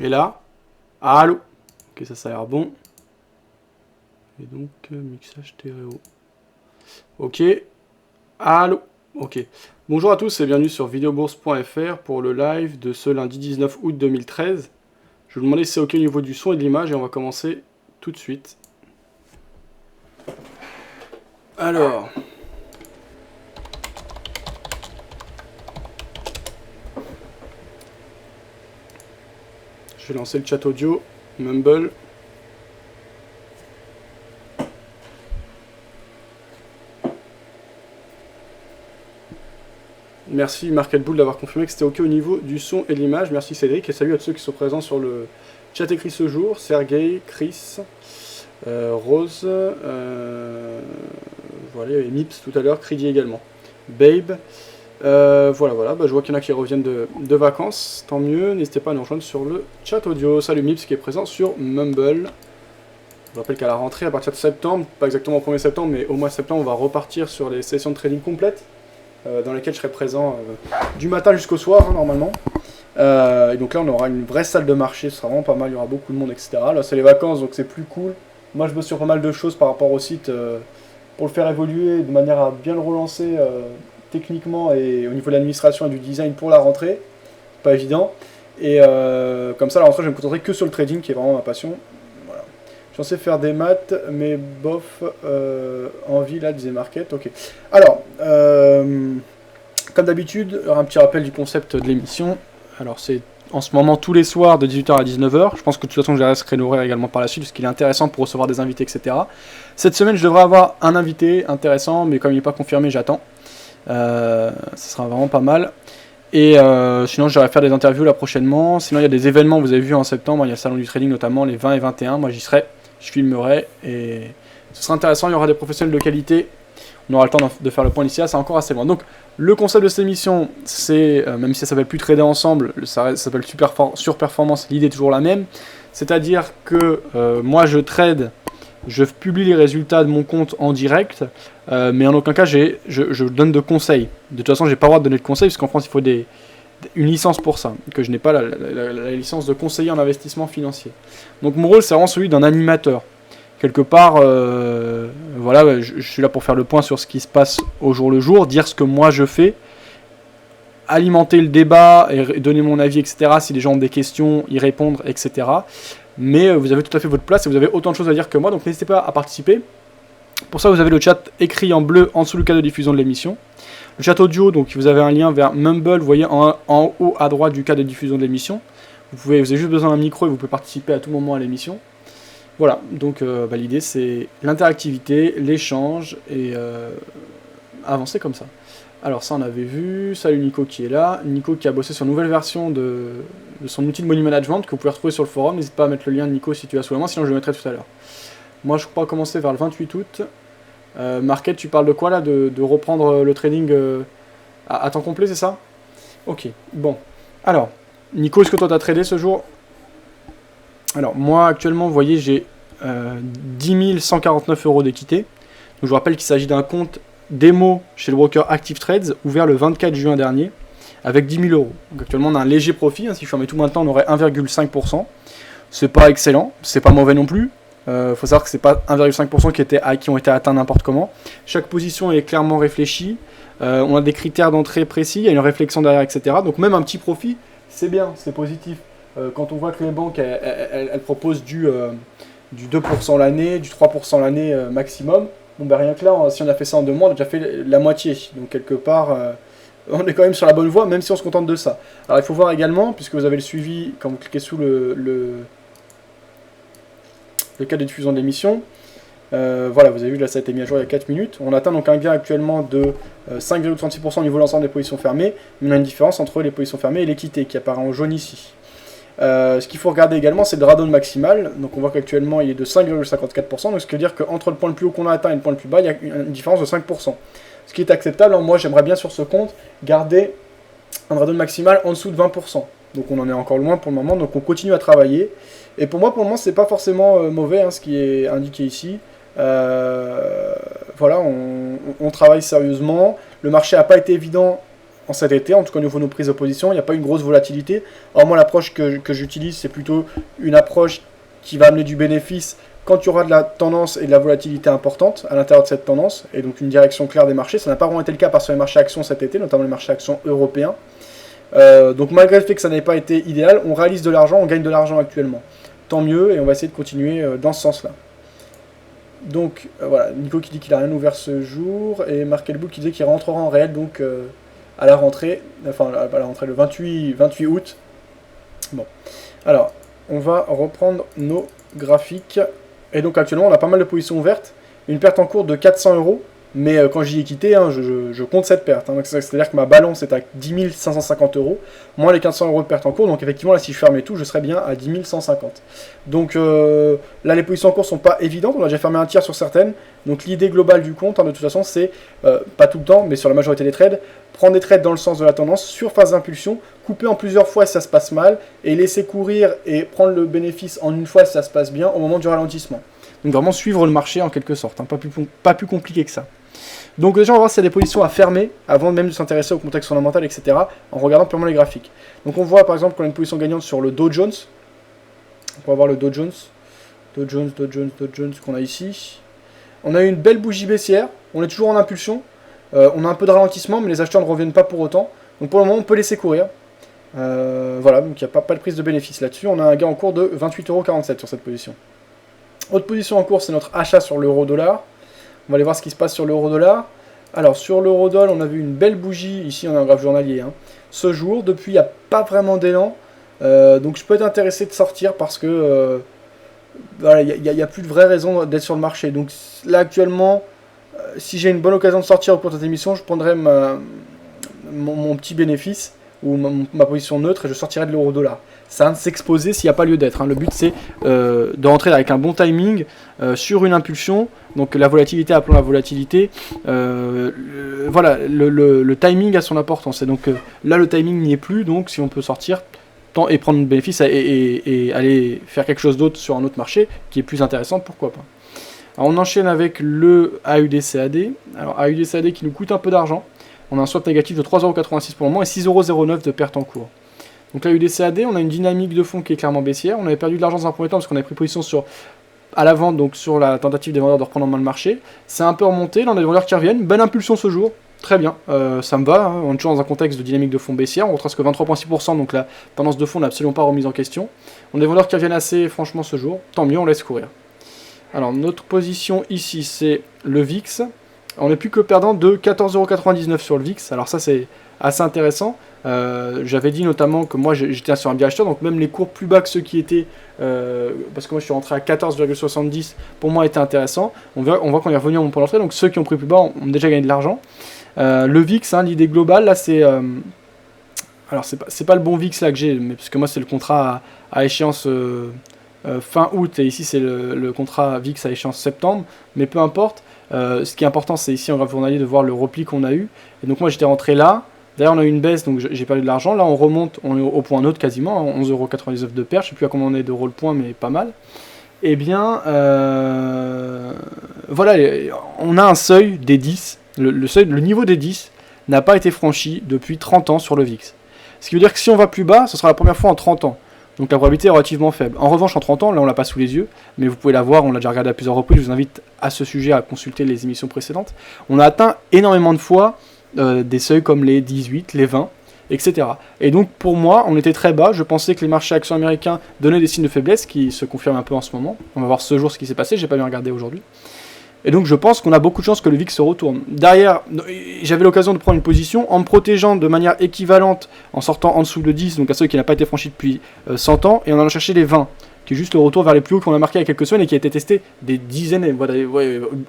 Et là, allô. Ok, ça a l'air bon. Et donc, mixage stéréo. Ok. Allô. Ok. Bonjour à tous et bienvenue sur videobourse.fr pour le live de ce lundi 19 août 2013. Je vais vous demander si c'est ok au niveau du son et de l'image et on va commencer tout de suite. Alors... je vais lancer le chat audio, Mumble. Merci Marketbull d'avoir confirmé que c'était ok au niveau du son et de l'image. Merci Cédric et salut à tous ceux qui sont présents sur le chat écrit ce jour. Sergei, Chris, Rose, voilà, et Mips tout à l'heure, Cridi également. Babe. Voilà, bah, je vois qu'il y en a qui reviennent de vacances, tant mieux, n'hésitez pas à nous rejoindre sur le chat audio. Salut Mips qui est présent sur Mumble. Je vous rappelle qu'à la rentrée, à partir de septembre, pas exactement au 1er septembre, mais au mois de septembre, on va repartir sur les sessions de trading complètes, dans lesquelles je serai présent du matin jusqu'au soir, hein, normalement. Et donc là, on aura une vraie salle de marché, ce sera vraiment pas mal, il y aura beaucoup de monde, etc. Là, c'est les vacances, donc c'est plus cool. Moi, je bosse sur pas mal de choses par rapport au site, pour le faire évoluer de manière à bien le relancer techniquement et au niveau de l'administration et du design pour la rentrée. Pas évident. Et comme ça, la rentrée, je vais me concentrer que sur le trading, qui est vraiment ma passion. Voilà. Je suis censé faire des maths, mais bof, envie là, disait Market. Ok. Alors, comme d'habitude, un petit rappel du concept de l'émission. Alors, c'est en ce moment tous les soirs de 18h à 19h. Je pense que de toute façon, je laisse créneau horaire également par la suite, parce qu'il est intéressant pour recevoir des invités, etc. Cette semaine, je devrais avoir un invité intéressant, mais comme il n'est pas confirmé, j'attends. Ce sera vraiment pas mal. Et sinon, j'aurai faire des interviews là prochainement. Sinon, il y a des événements, vous avez vu en septembre, il y a le salon du trading notamment, les 20 et 21. Moi, j'y serai, je filmerai et ce sera intéressant. Il y aura des professionnels de qualité. On aura le temps de faire le point d'ici là, c'est encore assez loin. Donc, le concept de cette émission, c'est, même si ça s'appelle plus trader ensemble, ça s'appelle surperformance, l'idée est toujours la même. C'est-à-dire que moi, je trade, je publie les résultats de mon compte en direct, mais en aucun cas, je donne de conseils. De toute façon, j'ai pas le droit de donner de conseils, parce qu'en France, il faut une licence pour ça, que je n'ai pas la licence de conseiller en investissement financier. Donc mon rôle, c'est vraiment celui d'un animateur. Quelque part, voilà, je suis là pour faire le point sur ce qui se passe au jour le jour, dire ce que moi je fais, alimenter le débat et donner mon avis, etc. Si les gens ont des questions, y répondre, etc. Mais vous avez tout à fait votre place et vous avez autant de choses à dire que moi, donc n'hésitez pas à participer. Pour ça, vous avez le chat écrit en bleu en dessous le cas de diffusion de l'émission. Le chat audio, donc vous avez un lien vers Mumble, vous voyez en haut à droite du cas de diffusion de l'émission. Vous avez juste besoin d'un micro et vous pouvez participer à tout moment à l'émission. Voilà, donc l'idée c'est l'interactivité, l'échange et avancer comme ça. Alors ça on avait vu, salut Nico qui est là, Nico qui a bossé sur une nouvelle version de son outil de money management que vous pouvez retrouver sur le forum, n'hésite pas à mettre le lien de Nico si tu l'as sous la main, sinon je le mettrai tout à l'heure. Moi je crois commencer vers le 28 août. Market, tu parles de quoi là, de reprendre le trading à temps complet, c'est ça? Ok, bon. Alors, Nico, est-ce que toi t'as tradé ce jour? Alors, moi actuellement, vous voyez, j'ai 10 149 € d'équité. Donc je vous rappelle qu'il s'agit d'un compte démo chez le broker Active Trades, ouvert le 24 juin dernier, avec 10 000 €. Donc actuellement, on a un léger profit. Hein, si je fermais tout maintenant, on aurait 1,5%. C'est pas excellent, c'est pas mauvais non plus. Faut savoir que c'est pas 1,5% qui ont été atteints n'importe comment. Chaque position est clairement réfléchie. On a des critères d'entrée précis, il y a une réflexion derrière, etc. Donc même un petit profit, c'est bien, c'est positif. Quand on voit que les banques elles proposent du 2% l'année, du 3% l'année maximum, bon ben rien que là, si on a fait ça en 2 mois, on a déjà fait la moitié. Donc quelque part, on est quand même sur la bonne voie, même si on se contente de ça. Alors il faut voir également, puisque vous avez le suivi, quand vous cliquez sous le cas de diffusion de l'émission, voilà, vous avez vu, là ça a été mis à jour il y a 4 minutes. On atteint donc un gain actuellement de 5,36% au niveau de l'ensemble des positions fermées, mais on a une différence entre les positions fermées et l'équité qui apparaît en jaune ici. Ce qu'il faut regarder également, c'est le drawdown maximal. Donc on voit qu'actuellement il est de 5,54%, donc ce qui veut dire qu'entre le point le plus haut qu'on a atteint et le point le plus bas, il y a une différence de 5%. Ce qui est acceptable, moi j'aimerais bien sur ce compte garder un drawdown maximal en dessous de 20%. Donc on en est encore loin pour le moment, donc on continue à travailler. Et pour moi, c'est pas forcément mauvais ce qui est indiqué ici. Voilà, on travaille sérieusement. Le marché n'a pas été évident en cet été, en tout cas au niveau de nos prises de position, il n'y a pas une grosse volatilité. Alors moi l'approche que j'utilise, c'est plutôt une approche qui va amener du bénéfice quand il y aura de la tendance et de la volatilité importante à l'intérieur de cette tendance, et donc une direction claire des marchés. Ça n'a pas vraiment été le cas sur les marchés actions cet été, notamment les marchés actions européens. Donc malgré le fait que ça n'ait pas été idéal, on réalise de l'argent, on gagne de l'argent actuellement. Tant mieux, et on va essayer de continuer dans ce sens-là. Donc voilà, Nico qui dit qu'il n'a rien ouvert ce jour, et Mark Elbook qui dit qu'il rentrera en réel donc à la rentrée, enfin à la rentrée le 28 août. Bon, alors on va reprendre nos graphiques, et donc actuellement on a pas mal de positions ouvertes, une perte en cours de 400 €. Mais quand j'y ai quitté, hein, je compte cette perte. Hein. C'est-à-dire que ma balance est à 10 550 €, moins les 400 € de perte en cours. Donc effectivement, là, si je fermais tout, je serais bien à 10 150. Donc là, les positions en cours sont pas évidentes. On a déjà fermé un tiers sur certaines. Donc l'idée globale du compte, hein, de toute façon, c'est, pas tout le temps, mais sur la majorité des trades, prendre des trades dans le sens de la tendance, sur phase d'impulsion, couper en plusieurs fois si ça se passe mal, et laisser courir et prendre le bénéfice en une fois si ça se passe bien au moment du ralentissement. Donc vraiment suivre le marché en quelque sorte, hein, pas plus compliqué que ça. Donc déjà on va voir s'il y a des positions à fermer avant même de s'intéresser au contexte fondamental, etc. en regardant purement les graphiques. Donc on voit par exemple qu'on a une position gagnante sur le Dow Jones. On va voir le Dow Jones qu'on a ici. On a eu une belle bougie baissière, on est toujours en impulsion. On a un peu de ralentissement mais les acheteurs ne reviennent pas pour autant. Donc pour le moment on peut laisser courir. Voilà, donc il n'y a pas de prise de bénéfice là-dessus. On a un gain en cours de 28,47 € sur cette position. Autre position en cours, c'est notre achat sur l'euro-dollar. On va aller voir ce qui se passe sur l'euro-dollar. Alors, sur l'euro-dollar, on a vu une belle bougie, ici on a un graphe journalier, hein, ce jour. Depuis, il n'y a pas vraiment d'élan. Donc, je peux être intéressé de sortir parce que voilà, il n'y a plus de vraie raison d'être sur le marché. Donc, là, actuellement, si j'ai une bonne occasion de sortir au cours de cette émission, je prendrai mon petit bénéfice ou ma position neutre et je sortirai de l'euro-dollar. Ça va s'exposer s'il n'y a pas lieu d'être. Hein. Le but c'est de rentrer avec un bon timing sur une impulsion. Donc la volatilité, appelons la volatilité. Voilà, le timing a son importance. Et donc là le timing n'y est plus. Donc si on peut sortir et prendre le bénéfice et aller faire quelque chose d'autre sur un autre marché qui est plus intéressant, pourquoi pas. Alors on enchaîne avec le AUD-CAD. Alors AUD-CAD qui nous coûte un peu d'argent. On a un swap négatif de 3,86 € pour le moment et 6,09 € de perte en cours. Donc là, UDCAD, on a une dynamique de fond qui est clairement baissière. On avait perdu de l'argent dans un premier temps parce qu'on avait pris position à la vente, donc sur la tentative des vendeurs de reprendre en main le marché. C'est un peu remonté, là on a des vendeurs qui reviennent. Bonne impulsion ce jour, très bien, ça me va. Hein. On est toujours dans un contexte de dynamique de fond baissière. On retrace que 23,6%, donc la tendance de fond n'est absolument pas remise en question. On a des vendeurs qui reviennent assez franchement ce jour. Tant mieux, on laisse courir. Alors notre position ici, c'est le VIX. On n'est plus que perdant de 14,99 € sur le VIX. Alors ça c'est assez intéressant. J'avais dit notamment que moi j'étais sur un biais acheteur, donc même les cours plus bas que ceux qui étaient, parce que moi je suis rentré à 14,70, pour moi était intéressant. On voit qu'on est revenu à mon point d'entrée, donc ceux qui ont pris plus bas ont déjà gagné de l'argent. Le VIX, hein, l'idée globale là c'est... alors c'est pas le bon VIX là que j'ai, mais parce que moi c'est le contrat à échéance fin août, et ici c'est le contrat VIX à échéance septembre, mais peu importe. Ce qui est important, c'est ici en graphe journalier de voir le repli qu'on a eu. Et donc moi j'étais rentré là. D'ailleurs on a eu une baisse, donc j'ai perdu de l'argent. Là on remonte, on est au point neutre quasiment, 11,99 € de perte. Je sais plus à combien on est d'euros le point, mais pas mal. Eh bien, voilà, on a un seuil des 10. Le niveau des 10 n'a pas été franchi depuis 30 ans sur le VIX. Ce qui veut dire que si on va plus bas, ce sera la première fois en 30 ans. Donc la probabilité est relativement faible. En revanche, en 30 ans, là on l'a pas sous les yeux, mais vous pouvez la voir, on l'a déjà regardé à plusieurs reprises, je vous invite à ce sujet à consulter les émissions précédentes. On a atteint énormément de fois des seuils comme les 18, les 20, etc. Et donc pour moi, on était très bas, je pensais que les marchés actions américains donnaient des signes de faiblesse, qui se confirment un peu en ce moment. On va voir ce jour ce qui s'est passé, j'ai pas bien regardé aujourd'hui. Et donc je pense qu'on a beaucoup de chances que le VIX se retourne. Derrière, j'avais l'occasion de prendre une position en me protégeant de manière équivalente, en sortant en dessous de 10, donc à ceux qui n'a pas été franchi depuis 100 ans, et en allant chercher les 20, qui est juste le retour vers les plus hauts qu'on a marqué il y a quelques semaines et qui a été testé des dizaines,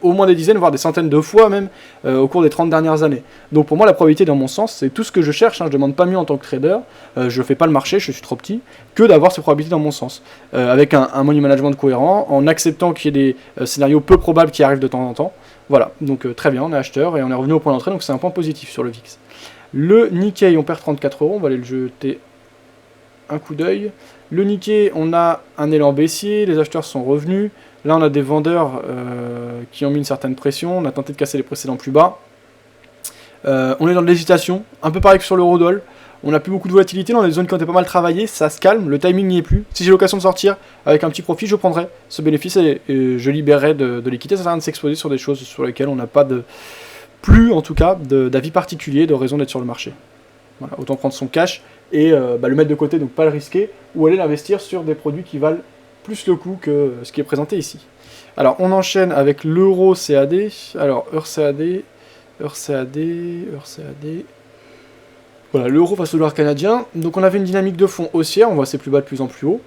au moins des dizaines, voire des centaines de fois même, au cours des 30 dernières années. Donc pour moi, la probabilité dans mon sens, c'est tout ce que je cherche, hein, je demande pas mieux en tant que trader, je fais pas le marché, je suis trop petit, que d'avoir ces probabilités dans mon sens. Avec un money management cohérent, en acceptant qu'il y ait des scénarios peu probables qui arrivent de temps en temps. Voilà, donc très bien, on est acheteur et on est revenu au point d'entrée, donc c'est un point positif sur le VIX. Le Nikkei, on perd 34 €, on va aller le jeter un coup d'œil. Le Nikkei, on a un élan baissier, les acheteurs sont revenus. Là, on a des vendeurs qui ont mis une certaine pression. On a tenté de casser les précédents plus bas. On est dans de l'hésitation, un peu pareil que sur l'eurodoll. On n'a plus beaucoup de volatilité dans les zones qui ont été pas mal travaillées, ça se calme, le timing n'y est plus. Si j'ai l'occasion de sortir avec un petit profit, je prendrai ce bénéfice et je libérerai de l'équité. Ça sert à rien de s'exposer sur des choses sur lesquelles on n'a pas plus en tout cas d'avis particulier, de raison d'être sur le marché. Voilà, autant prendre son cash et le mettre de côté, donc pas le risquer, ou aller l'investir sur des produits qui valent plus le coup que ce qui est présenté ici. Alors on enchaîne avec l'euro CAD, alors heure CAD, voilà, l'euro face au dollar canadien. Donc on avait une dynamique de fond haussière, on voit c'est plus bas de plus en plus haut.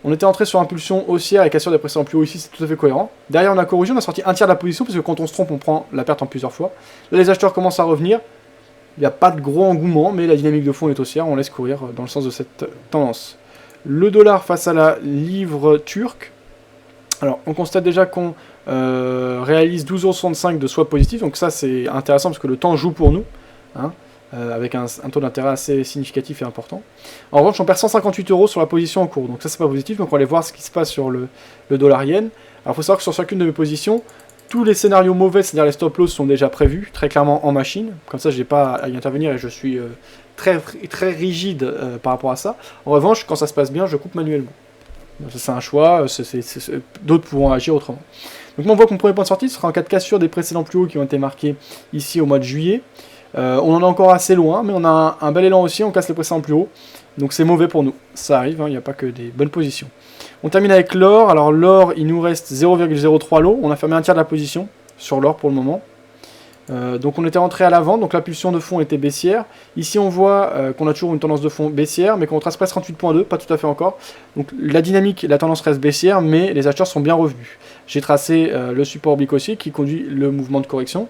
On était entré sur impulsion haussière et cassure des précédents plus hauts ici, c'est tout à fait cohérent. Derrière on a corrigé, on a sorti un tiers de la position, parce que quand on se trompe, on prend la perte en plusieurs fois. Là les acheteurs commencent à revenir, il n'y a pas de gros engouement, mais la dynamique de fond est haussière, on laisse courir dans le sens de cette tendance. Le dollar face à la livre turque. Alors on constate déjà qu'on réalise 12,65€ de swap positif, donc ça c'est intéressant parce que le temps joue pour nous, hein. Avec un taux d'intérêt assez significatif et important. En revanche, on perd 158€ sur la position en cours, donc ça c'est pas positif, donc on va aller voir ce qui se passe sur le dollar yen. Alors il faut savoir que sur chacune de mes positions, tous les scénarios mauvais, c'est-à-dire les stop loss, sont déjà prévus, très clairement en machine, comme ça je n'ai pas à y intervenir et je suis très rigide par rapport à ça. En revanche, quand ça se passe bien, je coupe manuellement. C'est un choix, d'autres pourront agir autrement. Donc là, on voit que mon premier point de sortie sera en cas de cassure des précédents plus hauts qui ont été marqués ici au mois de juillet. On en est encore assez loin, mais on a un bel élan aussi, on casse les précédents plus hauts. Donc c'est mauvais pour nous, ça arrive, il n'y a pas que des bonnes positions. On termine avec l'or, alors l'or il nous reste 0,03 lot, on a fermé un tiers de la position sur l'or pour le moment. Donc on était rentré à l'avant, donc la pulsion de fond était baissière. Ici on voit qu'on a toujours une tendance de fond baissière, mais qu'on trace presque 38.2, pas tout à fait encore. Donc la dynamique, la tendance reste baissière, mais les acheteurs sont bien revenus. J'ai tracé le support oblique aussi qui conduit le mouvement de correction.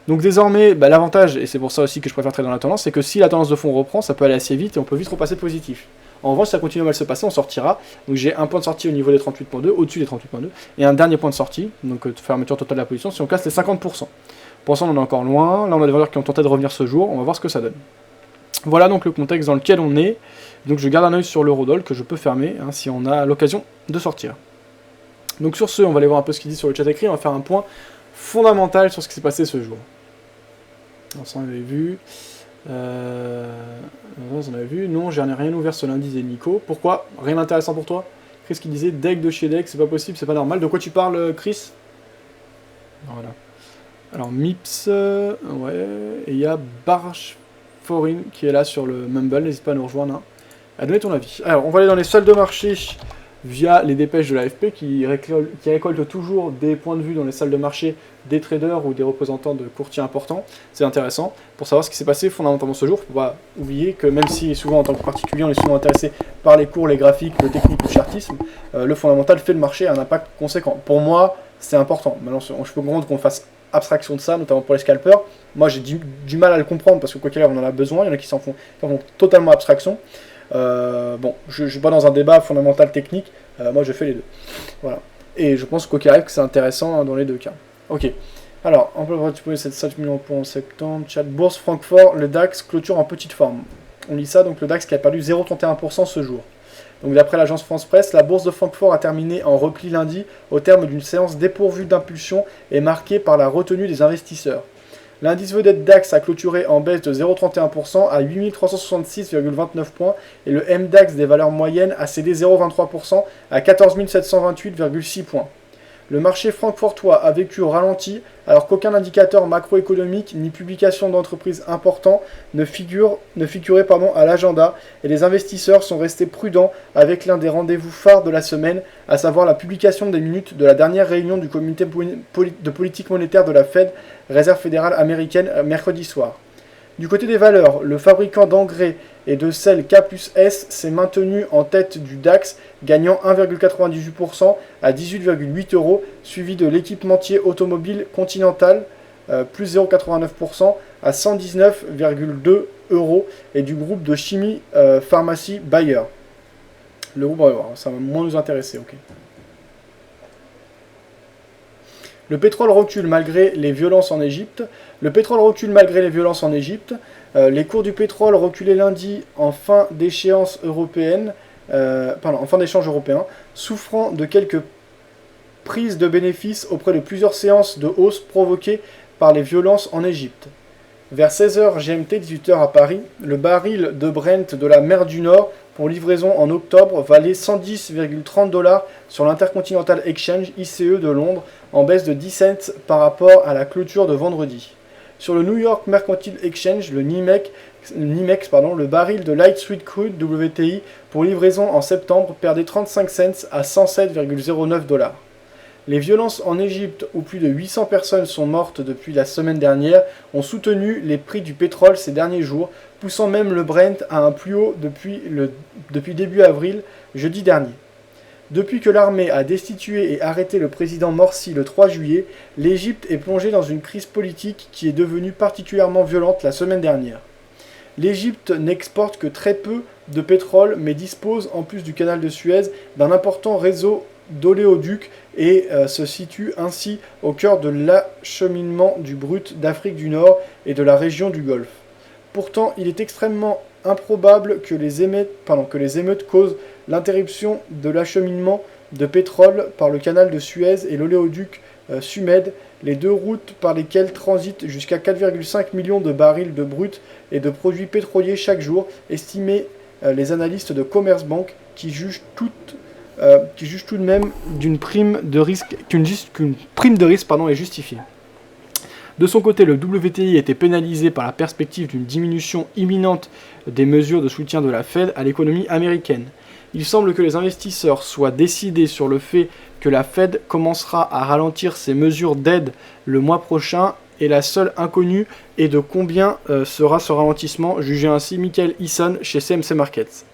Donc désormais, l'avantage, et c'est pour ça aussi que je préfère trader dans la tendance, c'est que si la tendance de fond reprend, ça peut aller assez vite et on peut vite repasser positif. En revanche, si ça continue à mal se passer, on sortira. Donc j'ai un point de sortie au niveau des 38.2, au-dessus des 38.2, et un dernier point de sortie, donc fermeture totale de la position, si on casse les 50%. Pour l'instant, on en est encore loin. Là, on a des valeurs qui ont tenté de revenir ce jour. On va voir ce que ça donne. Voilà donc le contexte dans lequel on est. Donc je garde un œil sur l'eurodoll que je peux fermer si on a l'occasion de sortir. Donc sur ce, on va aller voir un peu ce qu'il dit sur le chat écrit. On va faire un point fondamental sur ce qui s'est passé ce jour. Alors ça, on avait vu. Vous en avez vu. Non, j'ai rien ouvert ce lundi, disait Nico. Pourquoi? Rien d'intéressant pour toi? Chris qui disait deck de chez deck, c'est pas possible, c'est pas normal. De quoi tu parles, Chris? Voilà. Alors Mips, ouais, et il y a Barchforin qui est là sur le Mumble, n'hésite pas à nous rejoindre, hein, à donner ton avis. Alors on va aller dans les salles de marché via les dépêches de l'AFP qui récoltent toujours des points de vue dans les salles de marché des traders ou des représentants de courtiers importants. C'est intéressant pour savoir ce qui s'est passé fondamentalement ce jour. Il ne faut pas oublier que même si souvent en tant que particulier on est souvent intéressé par les cours, les graphiques, le technique, le chartisme, le fondamental fait le marché a un impact conséquent. Pour moi, c'est important. Maintenant, je peux comprendre qu'on fasse abstraction de ça, notamment pour les scalpers. Moi j'ai du mal à le comprendre parce que quoi qu'il arrive on en a besoin, il y en a qui s'en font totalement abstraction. Bon, je ne suis pas dans un débat fondamental technique, moi je fais les deux. Voilà. Et je pense quoi qu'il arrive que c'est intéressant dans les deux cas. Ok. Alors, on peut voir 7 millions de points en septembre. Chat Bourse Francfort, le DAX clôture en petite forme. On lit ça, donc le DAX qui a perdu 0,31% ce jour. Donc d'après l'agence France Presse, la bourse de Francfort a terminé en repli lundi au terme d'une séance dépourvue d'impulsion et marquée par la retenue des investisseurs. L'indice vedette DAX a clôturé en baisse de 0,31% à 8366,29 points et le MDAX des valeurs moyennes a cédé 0,23% à 14 728,6 points. Le marché francfortois a vécu au ralenti alors qu'aucun indicateur macroéconomique ni publication d'entreprises importants ne figurait à l'agenda et les investisseurs sont restés prudents avec l'un des rendez-vous phares de la semaine, à savoir la publication des minutes de la dernière réunion du comité de politique monétaire de la Fed, Réserve fédérale américaine, mercredi soir. Du côté des valeurs, le fabricant d'engrais et de sel K+S s'est maintenu en tête du DAX, gagnant 1,98% à 18,8€, suivi de l'équipementier automobile Continental, plus 0,89% à 119,2€, et du groupe de chimie pharmacie Bayer. Le groupe, ça va moins nous intéresser, ok. Le pétrole recule malgré les violences en Égypte. Les cours du pétrole reculaient lundi en fin d'échéance européenne, en fin d'échange européen, souffrant de quelques prises de bénéfices auprès de plusieurs séances de hausse provoquées par les violences en Égypte. Vers 16h GMT, 18h à Paris, le baril de Brent de la mer du Nord pour livraison en octobre valait 110,30 $ sur l'Intercontinental Exchange ICE de Londres, en baisse de 10 cents par rapport à la clôture de vendredi. Sur le New York Mercantile Exchange, le NYMEX, le baril de Light Sweet Crude WTI pour livraison en septembre perdait 35 cents à 107,09 $. Les violences en Égypte, où plus de 800 personnes sont mortes depuis la semaine dernière, ont soutenu les prix du pétrole ces derniers jours, poussant même le Brent à un plus haut depuis début avril, jeudi dernier. Depuis que l'armée a destitué et arrêté le président Morsi le 3 juillet, l'Égypte est plongée dans une crise politique qui est devenue particulièrement violente la semaine dernière. L'Égypte n'exporte que très peu de pétrole, mais dispose, en plus du canal de Suez, d'un important réseau d'oléoducs et se situe ainsi au cœur de l'acheminement du brut d'Afrique du Nord et de la région du Golfe. Pourtant, il est extrêmement improbable que les émeutes causent l'interruption de l'acheminement de pétrole par le canal de Suez et l'oléoduc Sumed, les deux routes par lesquelles transitent jusqu'à 4,5 millions de barils de brut et de produits pétroliers chaque jour, estimés les analystes de Commerzbank, qui jugent tout de même qu'une prime de risque est justifiée. De son côté, le WTI était pénalisé par la perspective d'une diminution imminente des mesures de soutien de la Fed à l'économie américaine. Il semble que les investisseurs soient décidés sur le fait que la Fed commencera à ralentir ses mesures d'aide le mois prochain, et la seule inconnue est de combien sera ce ralentissement, jugé ainsi Michael Eason chez CMC Markets.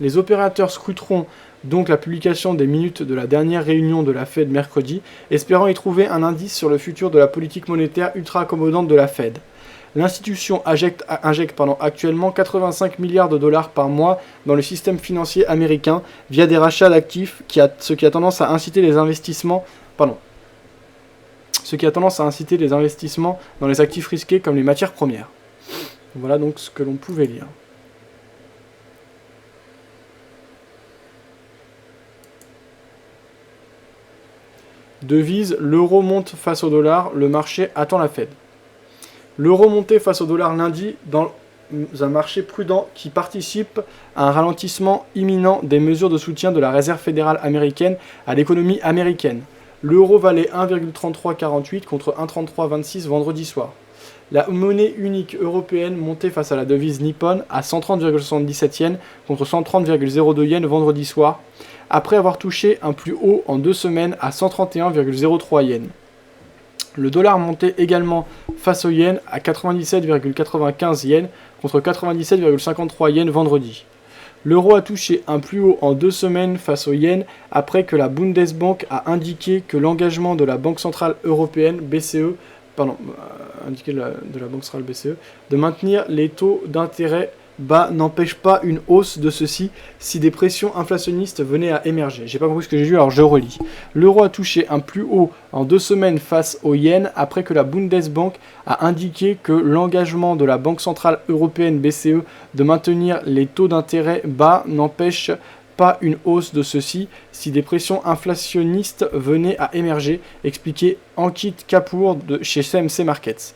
Les opérateurs scruteront donc la publication des minutes de la dernière réunion de la Fed mercredi, espérant y trouver un indice sur le futur de la politique monétaire ultra accommodante de la Fed. L'institution injecte actuellement 85 milliards de dollars par mois dans le système financier américain via des rachats d'actifs, ce qui a tendance à inciter les investissements dans les actifs risqués comme les matières premières. Voilà donc ce que l'on pouvait lire. Devise, l'euro monte face au dollar, le marché attend la Fed. L'euro montait face au dollar lundi dans un marché prudent qui participe à un ralentissement imminent des mesures de soutien de la Réserve fédérale américaine à l'économie américaine. L'euro valait 1,3348 contre 1,3326 vendredi soir. La monnaie unique européenne montait face à la devise Nippon à 130,77 yens contre 130,02 yens vendredi soir, après avoir touché un plus haut en 2 semaines à 131,03 yens. Le dollar montait également face au yen à 97,95 yens contre 97,53 yens vendredi. L'euro a touché un plus haut en 2 semaines face au yen après que la Bundesbank a indiqué que l'engagement de la Banque Centrale Européenne de maintenir les taux d'intérêt bas n'empêche pas une hausse de ceux-ci si des pressions inflationnistes venaient à émerger. J'ai pas compris ce que j'ai lu, alors je relis. L'euro a touché un plus haut en 2 semaines face au yen après que la Bundesbank a indiqué que l'engagement de la Banque Centrale Européenne BCE de maintenir les taux d'intérêt bas n'empêche pas une hausse de ceux-ci si des pressions inflationnistes venaient à émerger, expliquait Ankit Kapoor chez CMC Markets.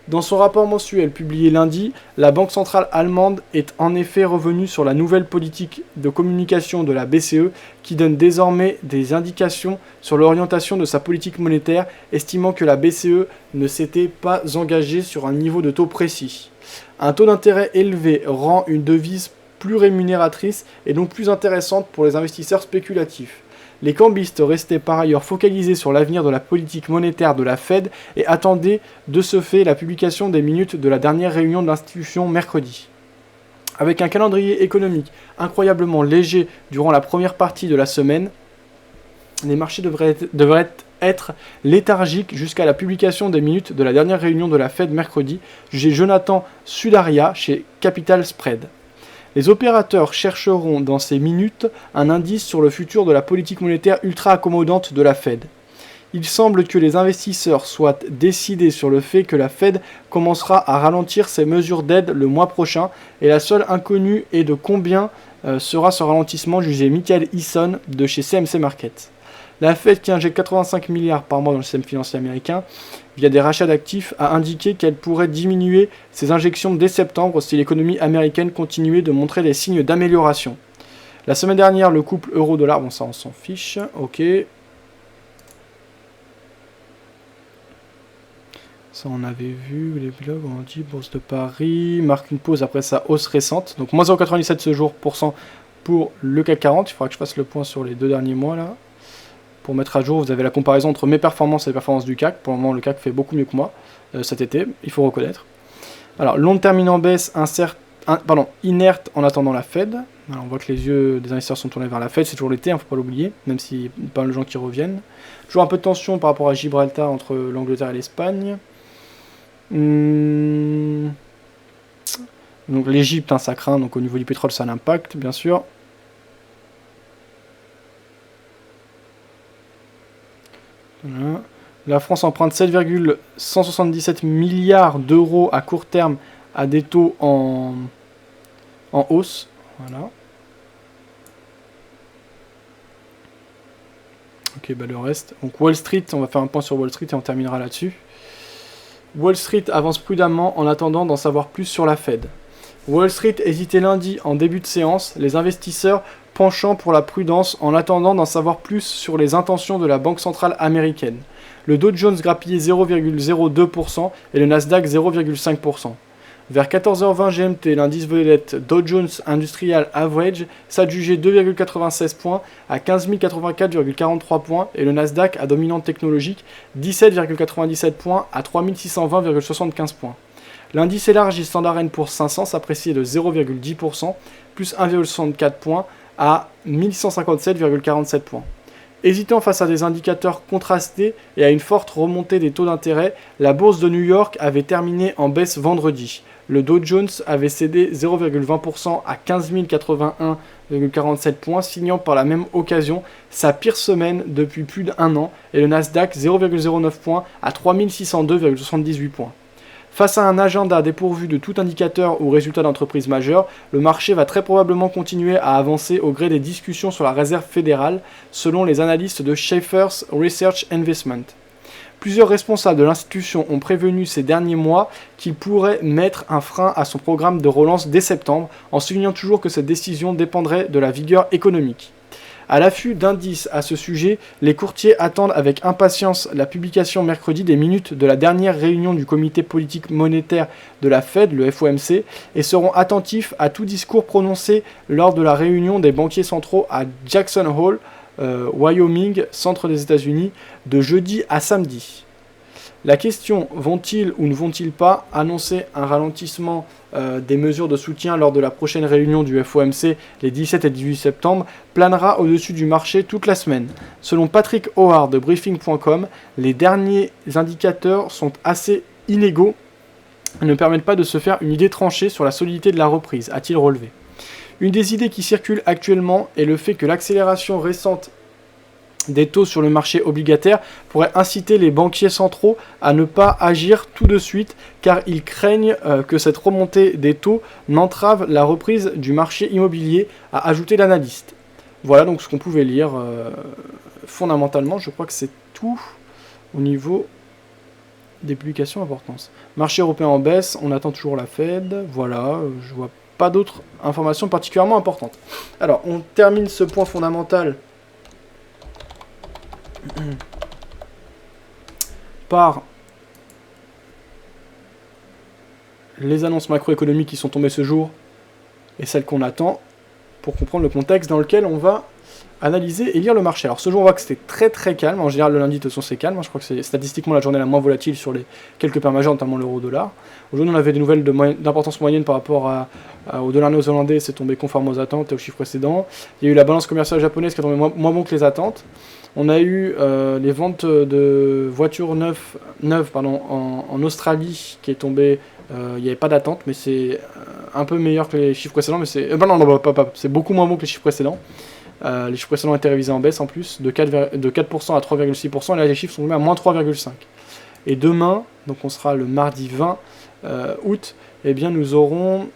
Dans son rapport mensuel publié lundi, la Banque centrale allemande est en effet revenue sur la nouvelle politique de communication de la BCE qui donne désormais des indications sur l'orientation de sa politique monétaire, estimant que la BCE ne s'était pas engagée sur un niveau de taux précis. Un taux d'intérêt élevé rend une devise plus rémunératrice et donc plus intéressante pour les investisseurs spéculatifs. Les cambistes restaient par ailleurs focalisés sur l'avenir de la politique monétaire de la Fed et attendaient de ce fait la publication des minutes de la dernière réunion de l'institution mercredi. Avec un calendrier économique incroyablement léger durant la première partie de la semaine, les marchés devraient être léthargiques jusqu'à la publication des minutes de la dernière réunion de la Fed mercredi, jugé Jonathan Sudaria chez Capital Spread. Les opérateurs chercheront dans ces minutes un indice sur le futur de la politique monétaire ultra accommodante de la Fed. Il semble que les investisseurs soient décidés sur le fait que la Fed commencera à ralentir ses mesures d'aide le mois prochain, et la seule inconnue est de combien sera ce ralentissement, jugé Michael Eason de chez CMC Markets. La Fed, qui injecte 85 milliards par mois dans le système financier américain, via des rachats d'actifs, a indiqué qu'elle pourrait diminuer ses injections dès septembre si l'économie américaine continuait de montrer des signes d'amélioration. La semaine dernière, le couple euro-dollar, bon ça on s'en fiche, ok. Ça on avait vu, les blogs on dit, Bourse de Paris, marque une pause après sa hausse récente. Donc moins 0,97 ce jour pour le CAC 40, il faudra que je fasse le point sur les 2 derniers mois là. Pour mettre à jour, vous avez la comparaison entre mes performances et les performances du CAC. Pour le moment, le CAC fait beaucoup mieux que moi cet été, il faut reconnaître. Alors, long termine en baisse, inerte en attendant la Fed. Alors, on voit que les yeux des investisseurs sont tournés vers la Fed, c'est toujours l'été, il ne faut pas l'oublier, même s'il y a pas mal de gens qui reviennent. Toujours un peu de tension par rapport à Gibraltar entre l'Angleterre et l'Espagne. Donc l'Égypte, hein, ça craint, donc au niveau du pétrole, ça a un impact, bien sûr. Voilà. La France emprunte 7,177 milliards d'euros à court terme à des taux en hausse. Voilà. Ok, bah le reste. Donc Wall Street, on va faire un point sur Wall Street et on terminera là-dessus. Wall Street avance prudemment en attendant d'en savoir plus sur la Fed. Wall Street hésitait lundi en début de séance, les investisseurs penchant pour la prudence en attendant d'en savoir plus sur les intentions de la Banque centrale américaine. Le Dow Jones grappillait 0,02% et le Nasdaq 0,5%. Vers 14h20 GMT, l'indice vedette Dow Jones Industrial Average s'adjugeait 2,96 points à 15 084,43 points et le Nasdaq à dominante technologique 17,97 points à 3 620,75 points. L'indice élargi Standard & Poor's 500 s'appréciait de 0,10%, plus 1,64 points à 1157,47 points. Hésitant face à des indicateurs contrastés et à une forte remontée des taux d'intérêt, la bourse de New York avait terminé en baisse vendredi. Le Dow Jones avait cédé 0,20% à 15 081,47 points, signant par la même occasion sa pire semaine depuis plus d'1 an, et le Nasdaq 0,09 points à 3 602,78 points. Face à un agenda dépourvu de tout indicateur ou résultat d'entreprise majeure, le marché va très probablement continuer à avancer au gré des discussions sur la réserve fédérale, selon les analystes de Schaeffer's Research Investment. Plusieurs responsables de l'institution ont prévenu ces derniers mois qu'il pourrait mettre un frein à son programme de relance dès septembre, en soulignant toujours que cette décision dépendrait de la vigueur économique. À l'affût d'indices à ce sujet, les courtiers attendent avec impatience la publication mercredi des minutes de la dernière réunion du comité politique monétaire de la Fed, le FOMC, et seront attentifs à tout discours prononcé lors de la réunion des banquiers centraux à Jackson Hole, Wyoming, centre des États-Unis, de jeudi à samedi. La question, vont-ils ou ne vont-ils pas annoncer un ralentissement des mesures de soutien lors de la prochaine réunion du FOMC les 17 et 18 septembre, planera au-dessus du marché toute la semaine. Selon Patrick Howard de Briefing.com, les derniers indicateurs sont assez inégaux et ne permettent pas de se faire une idée tranchée sur la solidité de la reprise, a-t-il relevé. Une des idées qui circulent actuellement est le fait que l'accélération récente des taux sur le marché obligataire pourrait inciter les banquiers centraux à ne pas agir tout de suite car ils craignent que cette remontée des taux n'entrave la reprise du marché immobilier, a ajouté l'analyste. Voilà donc ce qu'on pouvait lire fondamentalement, je crois que c'est tout au niveau des publications d'importance. Marché européen en baisse, on attend toujours la Fed, voilà, je vois pas d'autres informations particulièrement importantes. Alors on termine ce point fondamental par les annonces macroéconomiques qui sont tombées ce jour et celles qu'on attend pour comprendre le contexte dans lequel on va analyser et lire le marché. Alors ce jour on voit que c'était très très calme, en général le lundi de toute façon c'est calme, je crois que c'est statistiquement la journée la moins volatile sur les quelques paires majeures, notamment l'euro-dollar. Aujourd'hui on avait des nouvelles d'importance moyenne par rapport au dollar néo-zélandais, c'est tombé conforme aux attentes et aux chiffres précédents. Il y a eu la balance commerciale japonaise qui est tombée moins bon que les attentes. On a eu les ventes de voitures neuves en Australie qui est tombé, il n'y avait pas d'attente, mais c'est un peu meilleur que les chiffres précédents, mais c'est c'est beaucoup moins bon que les chiffres précédents. Les chiffres précédents étaient révisés en baisse en plus, de 4% à 3,6%, et là les chiffres sont tombés à moins 3,5%. Et demain, donc on sera le mardi 20, août, eh bien nous aurons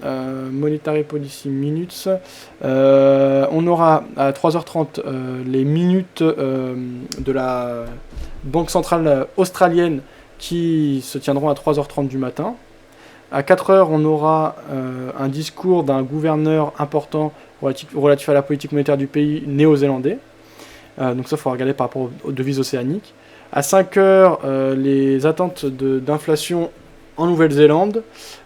Monetary Policy Minutes. On aura à 3h30 les minutes de la Banque centrale australienne qui se tiendront à 3h30 du matin. À 4h, on aura un discours d'un gouverneur important relatif à la politique monétaire du pays néo-zélandais. Donc ça, il faut regarder par rapport aux devises océaniques. À 5h, les attentes d'inflation en Nouvelle-Zélande,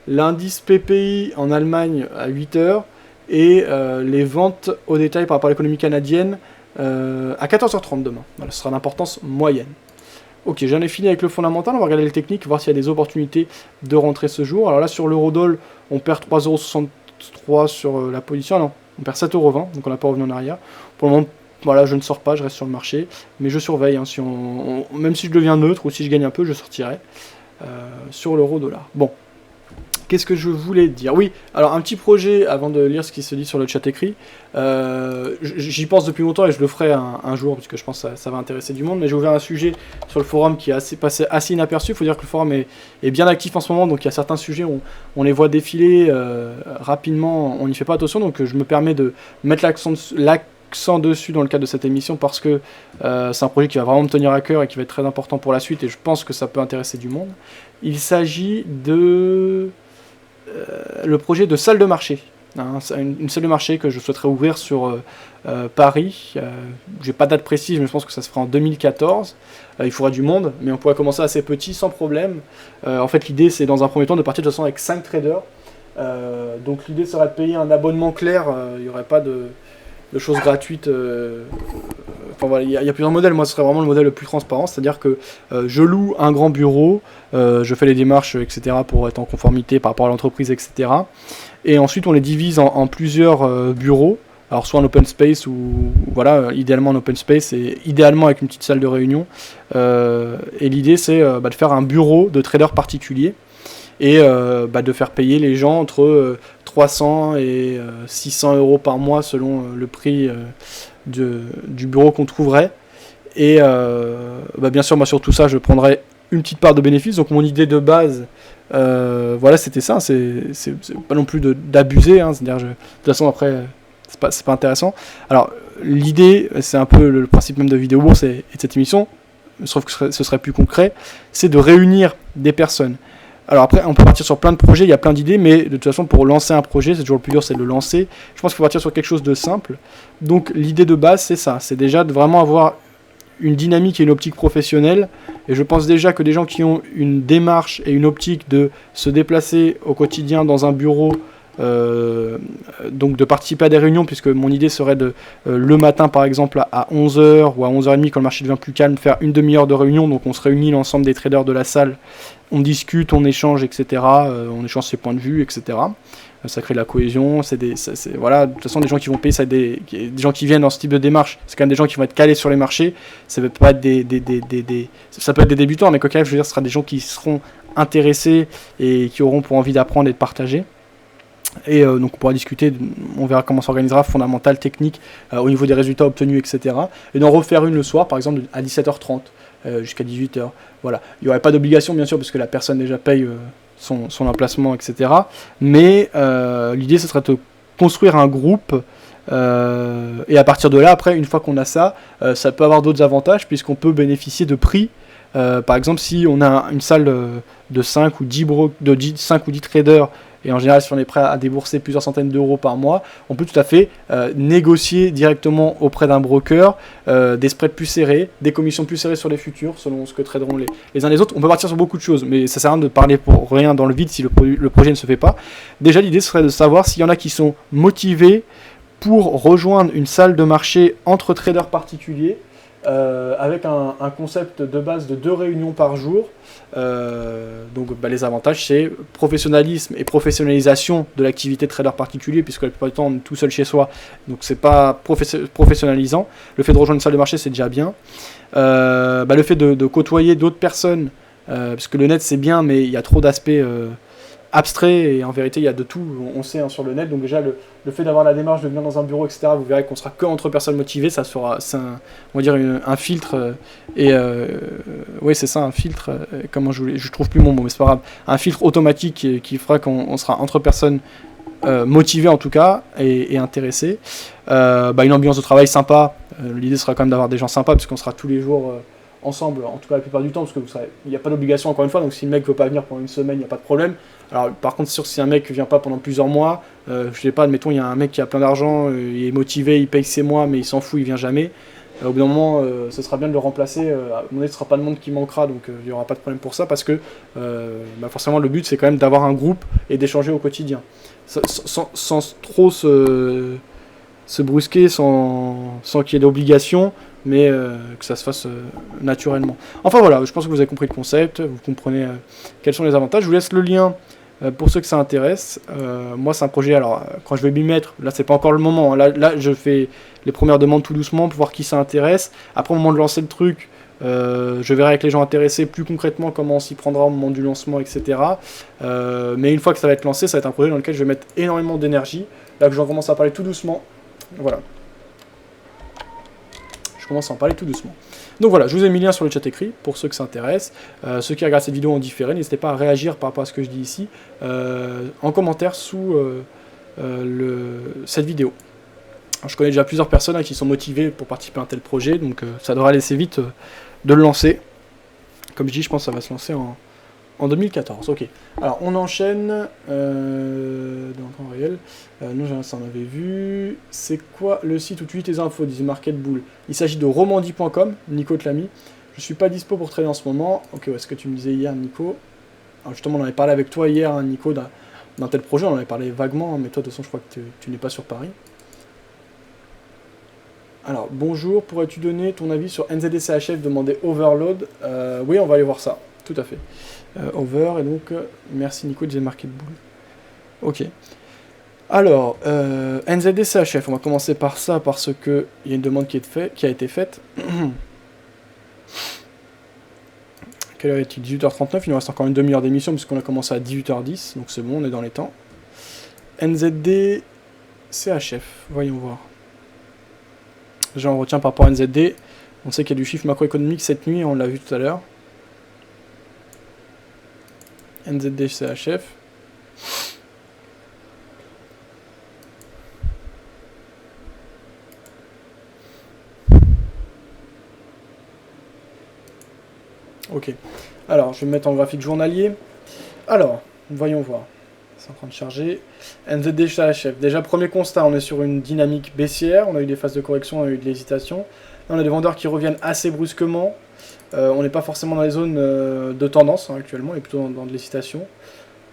l'indice PPI en Allemagne à 8h, et les ventes au détail par rapport à l'économie canadienne à 14h30 demain. Voilà, ce sera d'importance moyenne. Ok, j'en ai fini avec le fondamental, on va regarder les techniques, voir s'il y a des opportunités de rentrer ce jour. Alors là, sur l'eurodoll, on perd 3,63€ sur la position, non, on perd 7,20€, donc on n'a pas revenu en arrière. Pour le moment, voilà, je ne sors pas, je reste sur le marché, mais je surveille, hein, même si je deviens neutre ou si je gagne un peu, je sortirai sur l'euro-dollar. Bon, qu'est-ce que je voulais dire? Oui, alors un petit projet, avant de lire ce qui se dit sur le chat écrit, j'y pense depuis longtemps et je le ferai un jour, parce que je pense que ça va intéresser du monde, mais j'ai ouvert un sujet sur le forum qui est passé assez inaperçu. Il faut dire que le forum est bien actif en ce moment, donc il y a certains sujets, on les voit défiler rapidement, on n'y fait pas attention, donc je me permets de mettre l'accent dessus dans le cadre de cette émission, parce que c'est un projet qui va vraiment me tenir à cœur et qui va être très important pour la suite, et je pense que ça peut intéresser du monde. Il s'agit de le projet de salle de marché, hein, une salle de marché que je souhaiterais ouvrir sur Paris. J'ai pas de date précise, mais je pense que ça se fera en 2014. Il faudra du monde, mais on pourrait commencer assez petit sans problème. En fait, l'idée, c'est dans un premier temps de partir de toute façon avec 5 traders. Donc l'idée serait de payer un abonnement clair, il n'y aurait pas de choses gratuites. Enfin voilà, il y a plusieurs modèles. Moi, ce serait vraiment le modèle le plus transparent, c'est-à-dire que je loue un grand bureau, je fais les démarches, etc., pour être en conformité par rapport à l'entreprise, etc. Et ensuite, on les divise en plusieurs bureaux. Alors soit en open space, ou voilà, idéalement en open space, et idéalement avec une petite salle de réunion. Et l'idée, c'est de faire un bureau de traders particuliers, et de faire payer les gens entre 300 et 600€ par mois selon le prix du bureau qu'on trouverait. Et bien sûr, moi sur tout ça, je prendrais une petite part de bénéfice. Donc mon idée de base, voilà, c'était ça. C'est pas non plus d'abuser, hein, c'est-à-dire de toute façon après, c'est pas intéressant. Alors l'idée, c'est un peu le principe même de Vidéo Bourse et de cette émission, je trouve que ce serait plus concret, c'est de réunir des personnes. Alors après, on peut partir sur plein de projets, il y a plein d'idées, mais de toute façon, pour lancer un projet, c'est toujours le plus dur, c'est de le lancer. Je pense qu'il faut partir sur quelque chose de simple. Donc l'idée de base, c'est ça, c'est déjà de vraiment avoir une dynamique et une optique professionnelle. Et je pense déjà que des gens qui ont une démarche et une optique de se déplacer au quotidien dans un bureau, donc de participer à des réunions, puisque mon idée serait de le matin par exemple à 11h ou à 11h30 quand le marché devient plus calme, faire une demi-heure de réunion. Donc on se réunit l'ensemble des traders de la salle, on discute, on échange, etc. On échange ses points de vue, etc. Ça crée de la cohésion. Voilà, de toute façon, des gens qui vont payer, ça, des gens qui viennent dans ce type de démarche, c'est quand même des gens qui vont être calés sur les marchés. Ça peut pas être ça peut être des débutants, mais quoi qu'il arrive, je veux dire, ce sera des gens qui seront intéressés et qui auront pour envie d'apprendre et de partager. Et donc on pourra discuter, on verra comment s'organisera, fondamental, technique, au niveau des résultats obtenus, etc. Et d'en refaire une le soir, par exemple, à 17h30 jusqu'à 18h. Voilà. Il n'y aurait pas d'obligation, bien sûr, parce que la personne déjà paye son emplacement, etc. Mais l'idée, ce serait de construire un groupe, et à partir de là, après, une fois qu'on a ça, ça peut avoir d'autres avantages, puisqu'on peut bénéficier de prix. Par exemple, si on a une salle de 5 ou 10 traders, et en général, si on est prêt à débourser plusieurs centaines d'euros par mois, on peut tout à fait négocier directement auprès d'un broker des spreads plus serrés, des commissions plus serrées sur les futurs, selon ce que traderont les uns les autres. On peut partir sur beaucoup de choses, mais ça sert à rien de parler pour rien dans le vide si le projet ne se fait pas. Déjà, l'idée serait de savoir s'il y en a qui sont motivés pour rejoindre une salle de marché entre traders particuliers, avec un concept de base de 2 réunions par jour. Donc les avantages, c'est professionnalisme et professionnalisation de l'activité de trader particulier, puisque la plupart du temps on est tout seul chez soi, donc c'est pas professionnalisant. Le fait de rejoindre une salle de marché, c'est déjà bien. Le fait de côtoyer d'autres personnes, parce que le net c'est bien, mais il y a trop d'aspects abstrait, et en vérité il y a de tout, on sait, hein, sur le net. Donc déjà le fait d'avoir la démarche de venir dans un bureau, etc., vous verrez qu'on sera que entre personnes motivées, ça sera, on va dire un filtre, et oui, c'est ça, un filtre, comment je trouve plus mon mot, mais c'est pas grave, un filtre automatique qui fera qu'on sera entre personnes motivées en tout cas, et intéressées. Une ambiance de travail sympa, l'idée sera quand même d'avoir des gens sympas, parce qu'on sera tous les jours ensemble, en tout cas la plupart du temps, parce que vous savez, il n'y a pas d'obligation encore une fois, donc si le mec veut pas venir pendant une semaine, il n'y a pas de problème. Alors par contre, c'est sûr que si un mec vient pas pendant plusieurs mois, je sais pas, admettons, il y a un mec qui a plein d'argent, il est motivé, il paye ses mois, mais il s'en fout, il vient jamais. Au bout d'un moment, ce sera bien de le remplacer. À un moment donné, ce sera pas le monde qui manquera, donc il n'y aura pas de problème pour ça, parce que forcément, le but, c'est quand même d'avoir un groupe et d'échanger au quotidien. Sans trop se brusquer, sans qu'il y ait d'obligation, mais que ça se fasse naturellement. Enfin voilà, je pense que vous avez compris le concept, vous comprenez quels sont les avantages. Je vous laisse le lien pour ceux que ça intéresse. Moi, c'est un projet, alors quand je vais m'y mettre, là c'est pas encore le moment, hein. Là je fais les premières demandes tout doucement pour voir qui ça intéresse. Après, au moment de lancer le truc, je verrai avec les gens intéressés plus concrètement comment on s'y prendra au moment du lancement, etc. Mais une fois que ça va être lancé, ça va être un projet dans lequel je vais mettre énormément d'énergie. Là que j'en commence à parler tout doucement, voilà. Je commence à en parler tout doucement. Donc voilà, je vous ai mis le lien sur le chat écrit, pour ceux que ça intéresse. Ceux qui regardent cette vidéo en différé, n'hésitez pas à réagir par rapport à ce que je dis ici, en commentaire sous cette vidéo. Alors, je connais déjà plusieurs personnes qui sont motivées pour participer à un tel projet, donc ça devrait aller assez vite de le lancer. Comme je dis, je pense que ça va se lancer en 2014. Ok. Alors, on enchaîne dans le temps réel. Nous, ça on avait vu. C'est quoi le site où tu lis tes infos, disait Market Bull? Il s'agit de romandie.com, Nico te l'a mis. Je suis pas dispo pour trader en ce moment. Ok, ouais, ce que tu me disais hier, Nico. Alors, justement, on avait parlé avec toi hier, hein, Nico, d'un tel projet. On en avait parlé vaguement, hein, mais toi, de toute façon, je crois que tu n'es pas sur Paris. Alors, bonjour, pourrais-tu donner ton avis sur NZD-CHF demandé Overload? Oui, on va aller voir ça, tout à fait. Over, et donc, merci Nico, disait Market Bull. Ok. Alors, NZD-CHF, on va commencer par ça, parce qu'il y a une demande qui a été faite. Quelle heure est-il? 18h39, il nous reste encore une demi-heure d'émission, puisqu'on a commencé à 18h10, donc c'est bon, on est dans les temps. NZD-CHF, voyons voir. Déjà, on retient par rapport à NZD. On sait qu'il y a du chiffre macroéconomique cette nuit, on l'a vu tout à l'heure. NZD CHF. Ok. Alors, je vais me mettre en graphique journalier. Alors, voyons voir. C'est en train de charger. NZD CHF. Déjà, premier constat, on est sur une dynamique baissière. On a eu des phases de correction, on a eu de l'hésitation. Là, on a des vendeurs qui reviennent assez brusquement. On n'est pas forcément dans les zones de tendance, hein, actuellement, on est plutôt dans de l'hésitation.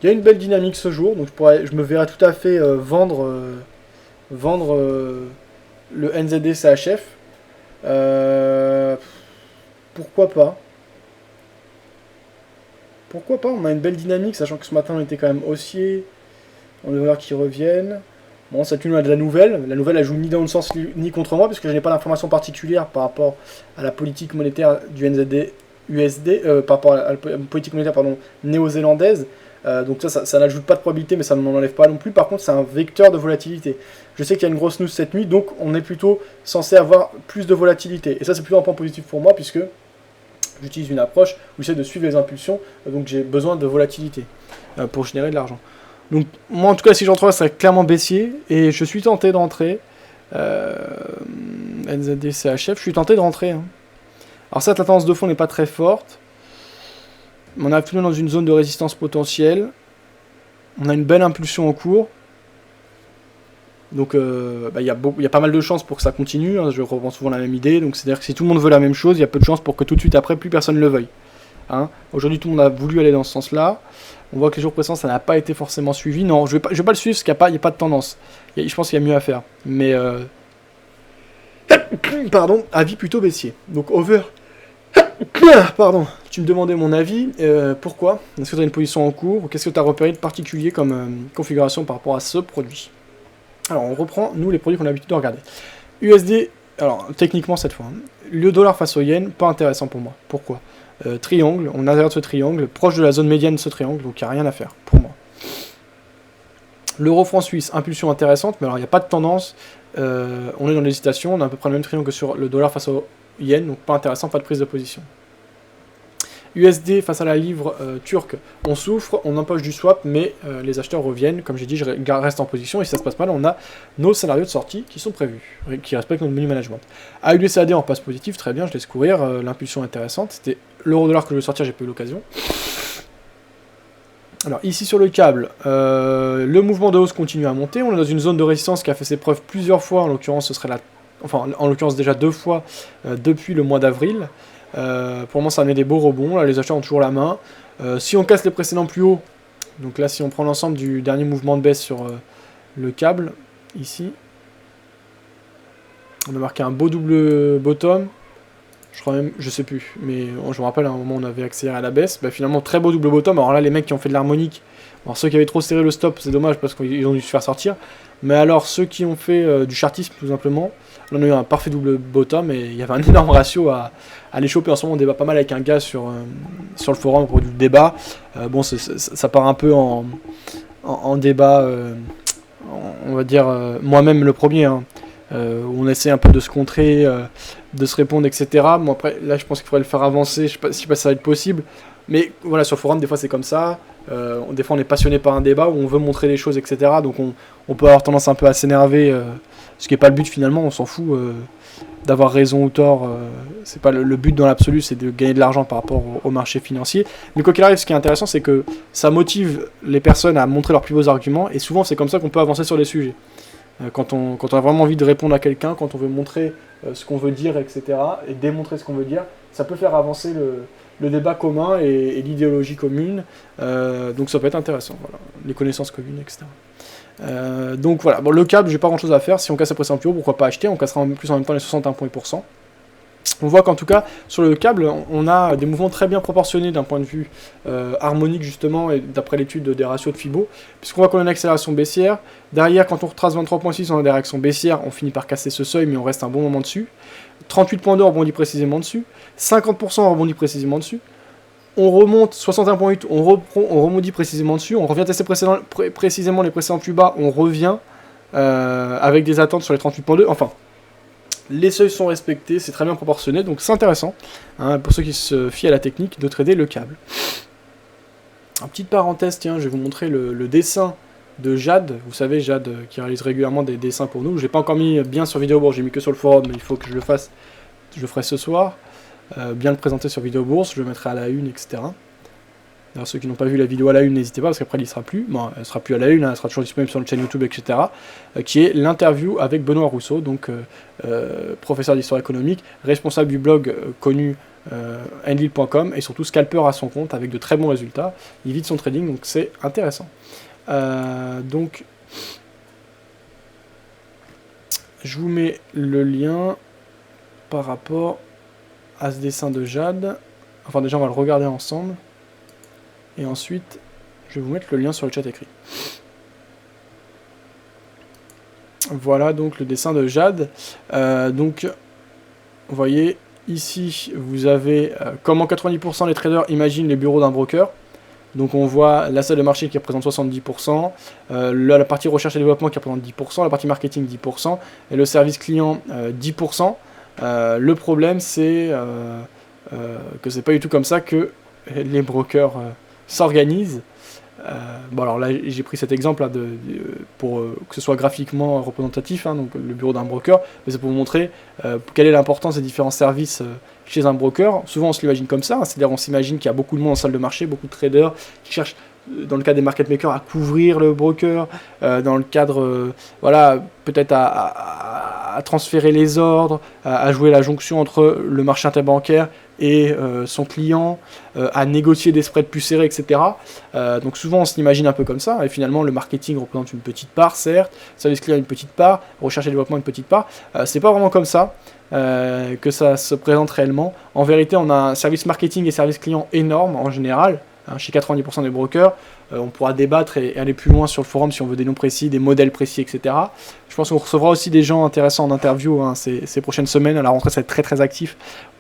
Il y a une belle dynamique ce jour, donc je me verrais tout à fait vendre le NZD CHF. Pourquoi pas? Pourquoi pas? On a une belle dynamique, sachant que ce matin on était quand même haussier. On a des vendeurs qui reviennent. Bon, cette nuit on a de la nouvelle. La nouvelle elle joue ni dans le sens ni contre moi, puisque je n'ai pas d'informations particulières par rapport à la politique monétaire du NZD USD, par rapport à la politique monétaire néo-zélandaise. Donc ça n'ajoute pas de probabilité, mais ça ne m'en enlève pas non plus. Par contre, c'est un vecteur de volatilité. Je sais qu'il y a une grosse news cette nuit, donc on est plutôt censé avoir plus de volatilité. Et ça, c'est plutôt un point positif pour moi, puisque j'utilise une approche où j'essaie de suivre les impulsions, donc j'ai besoin de volatilité pour générer de l'argent. Donc moi, en tout cas, si j'en trouve, ça serait clairement baissier, et je suis tenté d'entrer. NZD CHF, je suis tenté de rentrer. Hein. Alors certes, la tendance de fond n'est pas très forte. On est actuellement dans une zone de résistance potentielle. On a une belle impulsion en cours. Donc il y a pas mal de chances pour que ça continue. Hein. Je reprends souvent la même idée. Donc c'est-à-dire que si tout le monde veut la même chose, il y a peu de chances pour que tout de suite après, plus personne ne le veuille. Hein. Aujourd'hui, tout le monde a voulu aller dans ce sens-là. On voit que les jours précédents, ça n'a pas été forcément suivi. Non, je vais pas le suivre parce qu'il n'y a pas de tendance. Je pense qu'il y a mieux à faire. Mais pardon, avis plutôt baissier. Donc over. Pardon, tu me demandais mon avis. Pourquoi? Est-ce que tu as une position en cours? Ou qu'est-ce que tu as repéré de particulier comme configuration par rapport à ce produit? Alors, on reprend, nous, les produits qu'on a l'habitude de regarder. USD, alors, techniquement, cette fois, hein, le dollar face au yen, pas intéressant pour moi. Pourquoi? Triangle, on est à l'intérieur de ce triangle, proche de la zone médiane de ce triangle, donc il n'y a rien à faire, pour moi. L'euro franc suisse, impulsion intéressante, mais alors il n'y a pas de tendance. On est dans l'hésitation, on a à peu près le même triangle que sur le dollar face au yen, donc pas intéressant, pas de prise de position. USD face à la livre turque, on souffre, on empoche du swap, mais les acheteurs reviennent. Comme j'ai dit, je reste en position, et si ça se passe mal, on a nos scénarios de sortie qui sont prévus, qui respectent notre money management. À USAD, on passe positif, très bien, je laisse courir, l'impulsion est intéressante. C'était l'euro-dollar que je voulais sortir, j'ai pas eu l'occasion. Alors ici sur le câble, le mouvement de hausse continue à monter, on est dans une zone de résistance qui a fait ses preuves plusieurs fois, en l'occurrence ce serait en l'occurrence déjà 2 fois depuis le mois d'avril. Pour le moment ça met des beaux rebonds, là les acheteurs ont toujours la main. Si on casse les précédents plus hauts, donc là si on prend l'ensemble du dernier mouvement de baisse sur le câble, ici, on a marqué un beau double bottom. Je crois même, je sais plus, mais je me rappelle à un moment on avait accéléré à la baisse, bah, finalement très beau double bottom. Alors là les mecs qui ont fait de l'harmonique, alors ceux qui avaient trop serré le stop c'est dommage parce qu'ils ont dû se faire sortir, mais alors ceux qui ont fait du chartisme tout simplement, là on a eu un parfait double bottom et il y avait un énorme ratio à les choper. En ce moment on débat pas mal avec un gars sur le forum pour du débat, bon ça part un peu en débat, on va dire moi-même le premier, hein. Où on essaie un peu de se contrer, de se répondre, etc. Bon après, là je pense qu'il faudrait le faire avancer, je sais pas si ça va être possible, mais voilà, sur le forum des fois c'est comme ça, des fois on est passionné par un débat où on veut montrer les choses, etc. Donc on peut avoir tendance un peu à s'énerver, ce qui n'est pas le but finalement, on s'en fout d'avoir raison ou tort, c'est pas le but dans l'absolu, c'est de gagner de l'argent par rapport au marché financier. Mais quoi qu'il arrive, ce qui est intéressant c'est que ça motive les personnes à montrer leurs plus beaux arguments, et souvent c'est comme ça qu'on peut avancer sur les sujets. Quand on a vraiment envie de répondre à quelqu'un, quand on veut montrer ce qu'on veut dire, etc., et démontrer ce qu'on veut dire, ça peut faire avancer le débat commun et l'idéologie commune, donc ça peut être intéressant, voilà, les connaissances communes, etc. Donc voilà, bon, le câble, j'ai pas grand chose à faire, si on casse après 100 plus haut, pourquoi pas acheter, on cassera en plus en même temps les 61 points %. On voit qu'en tout cas, sur le câble, on a des mouvements très bien proportionnés d'un point de vue harmonique, justement, et d'après l'étude des ratios de Fibo, puisqu'on voit qu'on a une accélération baissière. Derrière, quand on retrace 23.6, on a des réactions baissières, on finit par casser ce seuil, mais on reste un bon moment dessus. 38.2, on rebondit précisément dessus. 50%, on rebondit précisément dessus. On remonte 61.8, on rebondit précisément dessus. On revient tester précisément les précédents plus bas, on revient avec des attentes sur les 38.2, enfin... Les seuils sont respectés, c'est très bien proportionné, donc c'est intéressant, hein, pour ceux qui se fient à la technique, de trader le câble. En petite parenthèse, tiens, je vais vous montrer le dessin de Jade. Vous savez, Jade qui réalise régulièrement des dessins pour nous. Je l'ai pas encore mis bien sur Vidéobourse, j'ai mis que sur le forum, mais il faut que je le fasse. Je le ferai ce soir. Bien le présenter sur Vidéobourse, je le mettrai à la une, etc. D'ailleurs, ceux qui n'ont pas vu la vidéo à la une, n'hésitez pas, parce qu'après, il ne sera plus. Bon, elle ne sera plus à la une, hein, elle sera toujours disponible sur le chaîne YouTube, etc. Qui est l'interview avec Benoît Rousseau, donc professeur d'histoire économique, responsable du blog connu enlil.com, et surtout scalper à son compte, avec de très bons résultats. Il vit de son trading, donc c'est intéressant. Donc, je vous mets le lien par rapport à ce dessin de Jade. Enfin, déjà, on va le regarder ensemble. Et ensuite, je vais vous mettre le lien sur le chat écrit. Voilà donc le dessin de Jade. Donc, vous voyez, ici, vous avez comment 90% des traders imaginent les bureaux d'un broker. Donc on voit la salle de marché qui représente 70%, la partie recherche et développement qui représente 10%, la partie marketing 10%, et le service client 10%. Le problème, c'est que c'est pas du tout comme ça que les brokers... s'organise. Bon alors là j'ai pris cet exemple là pour que ce soit graphiquement représentatif, hein, donc le bureau d'un broker, mais c'est pour vous montrer quelle est l'importance des différents services chez un broker. Souvent on se l'imagine comme ça, hein, c'est-à-dire on s'imagine qu'il y a beaucoup de monde en salle de marché, beaucoup de traders qui cherchent, dans le cadre des market makers, à couvrir le broker, dans le cadre, voilà, peut-être à transférer les ordres, à jouer la jonction entre le marché interbancaire et son client, à négocier des spreads plus serrés, etc. Donc souvent on s'imagine un peu comme ça, et finalement le marketing représente une petite part, certes, service client une petite part, recherche et développement une petite part. C'est pas vraiment comme ça que ça se présente réellement. En vérité, on a un service marketing et service client énorme en général, hein, chez 90% des brokers. On pourra débattre et aller plus loin sur le forum si on veut des noms précis, des modèles précis, etc. Je pense qu'on recevra aussi des gens intéressants en interview, hein, ces prochaines semaines. À la rentrée, ça va être très très actif.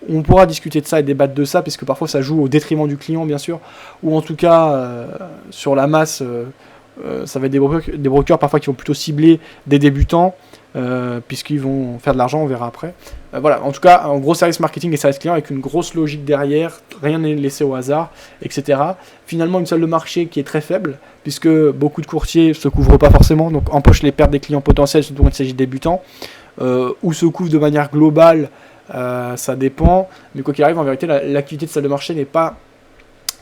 On pourra discuter de ça et débattre de ça, puisque parfois ça joue au détriment du client, bien sûr, ou en tout cas sur la masse. Ça va être des brokers parfois qui vont plutôt cibler des débutants, puisqu'ils vont faire de l'argent, on verra après. Voilà, en tout cas, un gros service marketing et service client avec une grosse logique derrière, rien n'est laissé au hasard, etc. Finalement, une salle de marché qui est très faible, puisque beaucoup de courtiers ne se couvrent pas forcément, donc empochent les pertes des clients potentiels, surtout quand il s'agit de débutants, ou se couvrent de manière globale, ça dépend, mais quoi qu'il arrive, en vérité, l'activité de salle de marché n'est pas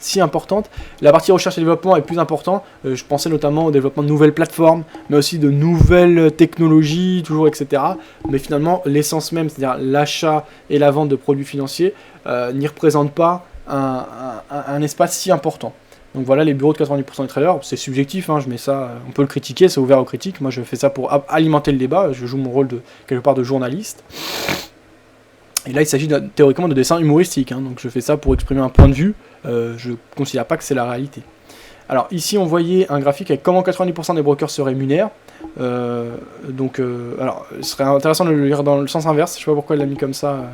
si importante. La partie recherche et développement est plus importante. Je pensais notamment au développement de nouvelles plateformes, mais aussi de nouvelles technologies, toujours, etc. Mais finalement, l'essence même, c'est-à-dire l'achat et la vente de produits financiers, n'y représente pas un espace si important. Donc voilà, les bureaux de 90% des traders, c'est subjectif, hein, je mets ça, on peut le critiquer, c'est ouvert aux critiques. Moi, je fais ça pour alimenter le débat, je joue mon rôle de quelque part de journaliste. Et là, il s'agit théoriquement de dessins humoristiques, hein, donc je fais ça pour exprimer un point de vue. Je ne considère pas que c'est la réalité. Alors ici, on voyait un graphique avec comment 90% des brokers se rémunèrent. Alors, ce serait intéressant de le lire dans le sens inverse. Je ne sais pas pourquoi il l'a mis comme ça,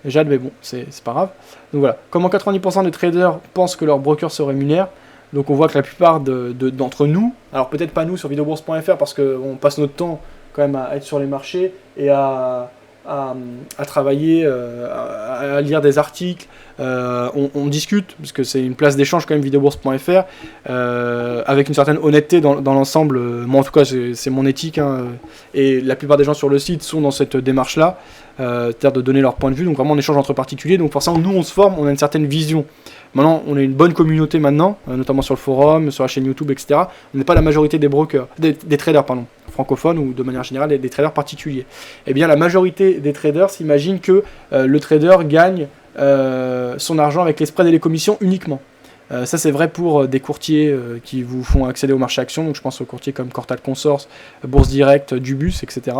Jade, mais bon, c'est pas grave. Donc voilà, comment 90% des traders pensent que leur broker se rémunère. Donc on voit que la plupart d'entre nous, alors peut-être pas nous sur videobourse.fr parce qu'on passe notre temps quand même à être sur les marchés et à travailler, à lire des articles, on discute, parce que c'est une place d'échange quand même, videobourse.fr, avec une certaine honnêteté dans l'ensemble. Moi en tout cas c'est mon éthique, hein, et la plupart des gens sur le site sont dans cette démarche là, c'est-à-dire de donner leur point de vue, donc vraiment on échange entre particuliers, donc forcément nous on se forme, on a une certaine vision. Maintenant, on a une bonne communauté maintenant, notamment sur le forum, sur la chaîne YouTube, etc. On n'est pas la majorité des brokers, des traders, pardon, francophones ou de manière générale des traders particuliers. Eh bien, la majorité des traders s'imaginent que le trader gagne son argent avec les spreads et les commissions uniquement. Ça, c'est vrai pour des courtiers qui vous font accéder au marché actions, donc je pense aux courtiers comme Cortal Consors, Bourse Direct, Dubus, etc.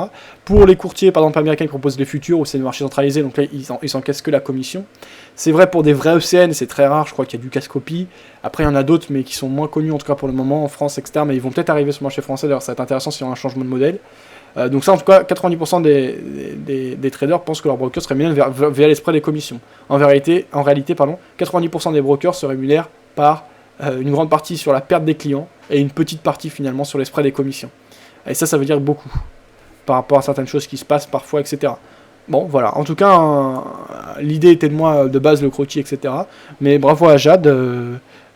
Pour les courtiers, par exemple, américains qui proposent les futurs, où c'est le marché centralisé, donc là, ils s'encaissent que la commission. C'est vrai pour des vrais ECN, c'est très rare, je crois qu'il y a du Cascopy. Après, il y en a d'autres, mais qui sont moins connus, en tout cas pour le moment, en France, etc. Mais ils vont peut-être arriver sur le marché français, d'ailleurs, ça va être intéressant s'il y a un changement de modèle. Donc ça, en tout cas, 90% des traders pensent que leur broker se rémunère via les spreads des commissions. En réalité, 90% des brokers se rémunèrent par une grande partie sur la perte des clients et une petite partie finalement sur les spreads des commissions. Et ça veut dire beaucoup par rapport à certaines choses qui se passent parfois, etc. Bon, voilà. En tout cas, l'idée était de moi, de base, le croquis, etc. Mais bravo à Jade,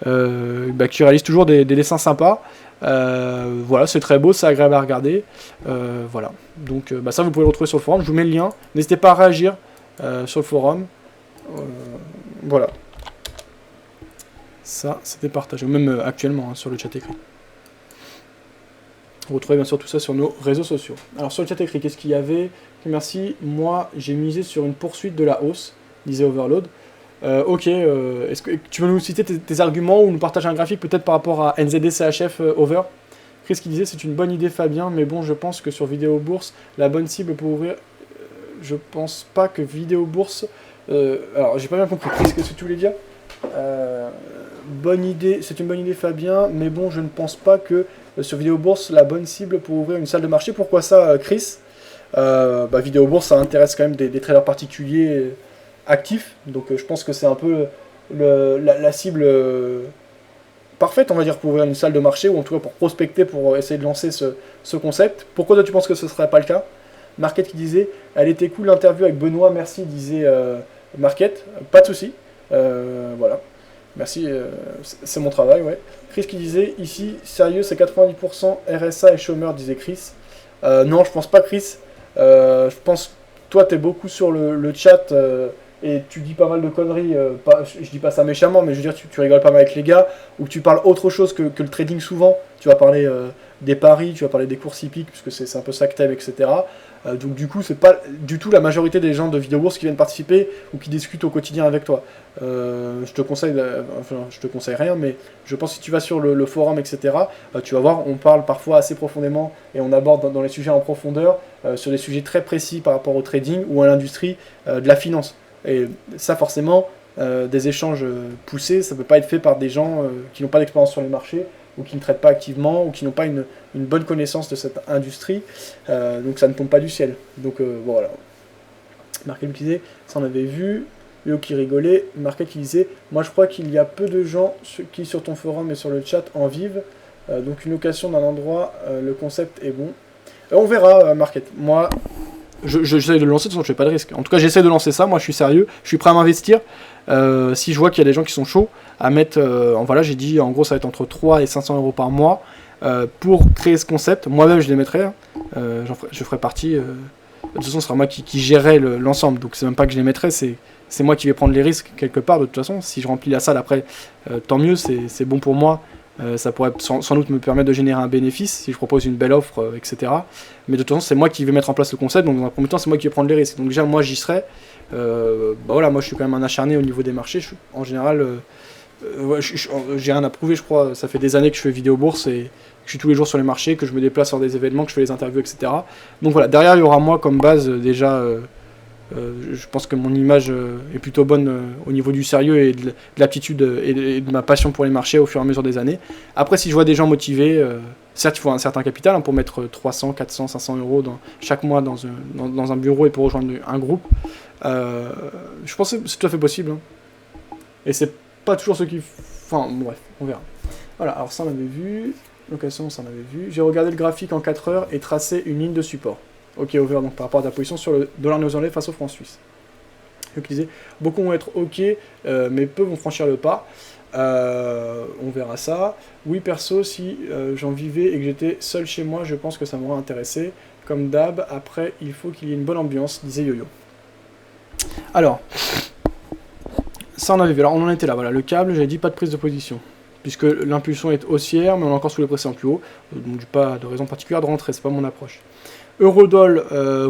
qui réalise toujours des dessins sympas. Voilà, c'est très beau, c'est agréable à regarder. Voilà. Donc, ça, vous pouvez le retrouver sur le forum. Je vous mets le lien. N'hésitez pas à réagir sur le forum. Voilà. Ça, c'était partagé, même actuellement, sur le chat écrit. Vous retrouvez bien sûr tout ça sur nos réseaux sociaux. Alors sur le chat écrit, qu'est-ce qu'il y avait? Merci, moi j'ai misé sur une poursuite de la hausse, disait Overload. Ok, est-ce que tu veux nous citer tes arguments ou nous partager un graphique peut-être par rapport à NZD CHF Over? Chris qui disait c'est une bonne idée Fabien, mais bon je pense que sur Vidéo Bourse, la bonne cible pour ouvrir... Je pense pas que Vidéo Bourse... alors j'ai pas bien compris, Chris, qu'est-ce que tu voulais dire? Bonne idée, c'est une bonne idée Fabien, mais bon je ne pense pas que sur Vidéo Bourse la bonne cible pour ouvrir une salle de marché. Pourquoi ça Chris? Vidéo Bourse ça intéresse quand même des traders particuliers actifs, donc je pense que c'est un peu la cible parfaite on va dire pour ouvrir une salle de marché, ou en tout cas pour prospecter, pour essayer de lancer ce concept. Pourquoi toi tu penses que ce ne serait pas le cas? Market qui disait elle était cool l'interview avec Benoît, merci, disait Market, pas de souci. Voilà. Merci, c'est mon travail, ouais. Chris qui disait, ici, sérieux, c'est 90% RSA et chômeurs, disait Chris. Non, je pense pas, Chris. Je pense, toi, t'es beaucoup sur le chat et tu dis pas mal de conneries. Je dis pas ça méchamment, mais je veux dire, tu rigoles pas mal avec les gars, ou tu parles autre chose que le trading souvent. Tu vas parler des paris, tu vas parler des courses hippiques, puisque c'est un peu ça que t'aimes, etc. Donc du coup, c'est pas du tout la majorité des gens de Vidéo Bourse qui viennent participer ou qui discutent au quotidien avec toi. Je te conseille rien, mais je pense que si tu vas sur le forum, etc., tu vas voir, on parle parfois assez profondément et on aborde dans les sujets en profondeur, sur des sujets très précis par rapport au trading ou à l'industrie de la finance. Et ça, forcément, des échanges poussés, ça ne peut pas être fait par des gens qui n'ont pas d'expérience sur les marchés, ou qui ne traitent pas activement, ou qui n'ont pas une bonne connaissance de cette industrie, donc ça ne tombe pas du ciel. Donc voilà. Market qui disait, ça on avait vu, Léo qui rigolait, Market qui disait, moi je crois qu'il y a peu de gens qui sur ton forum et sur le chat en vivent, donc une location d'un endroit, le concept est bon. On verra, Market. Moi, j'essaie de le lancer, de toute façon je fais pas de risque. En tout cas j'essaie de lancer ça, moi je suis sérieux, je suis prêt à m'investir. Si je vois qu'il y a des gens qui sont chauds à mettre, voilà j'ai dit en gros ça va être entre 3 et 500 euros par mois pour créer ce concept. Moi-même je les mettrai, hein. Je ferai partie, de toute façon ce sera moi qui gérerai l'ensemble, donc c'est même pas que je les mettrai, c'est moi qui vais prendre les risques quelque part. De toute façon si je remplis la salle après, tant mieux, c'est bon pour moi. Ça pourrait sans doute me permettre de générer un bénéfice si je propose une belle offre, etc. Mais de toute façon, c'est moi qui vais mettre en place le concept, donc dans un premier temps, c'est moi qui vais prendre les risques. Donc déjà, moi, j'y serai. Voilà, moi, je suis quand même un acharné au niveau des marchés. En général, j'ai rien à prouver, je crois. Ça fait des années que je fais vidéo bourse et que je suis tous les jours sur les marchés, que je me déplace sur des événements, que je fais les interviews, etc. Donc voilà, derrière, il y aura moi comme base déjà... je pense que mon image est plutôt bonne au niveau du sérieux et de l'aptitude et de ma passion pour les marchés au fur et à mesure des années. Après, si je vois des gens motivés, certes, il faut un certain capital hein, pour mettre 300, 400, 500 euros chaque mois dans un bureau et pour rejoindre un groupe. Je pense que c'est tout à fait possible. Hein. Et c'est pas toujours ce qui... Enfin, bref, on verra. Voilà, alors ça, on avait vu. Location, ça, on avait vu. J'ai regardé le graphique en 4 heures et tracé une ligne de support. Ok, over, donc par rapport à ta position sur le dollar néo-zélandais face au franc suisse. Donc, il disait, beaucoup vont être ok, mais peu vont franchir le pas. On verra ça. Oui, perso, si j'en vivais et que j'étais seul chez moi, je pense que ça m'aurait intéressé. Comme d'hab, après, il faut qu'il y ait une bonne ambiance, disait Yo-Yo. Alors, ça on avait vu. Alors, on en était là, voilà, le câble, j'avais dit pas de prise de position. Puisque l'impulsion est haussière, mais on est encore sous les précédents plus haut. Donc, pas de raison particulière de rentrer, c'est pas mon approche. Eurodoll,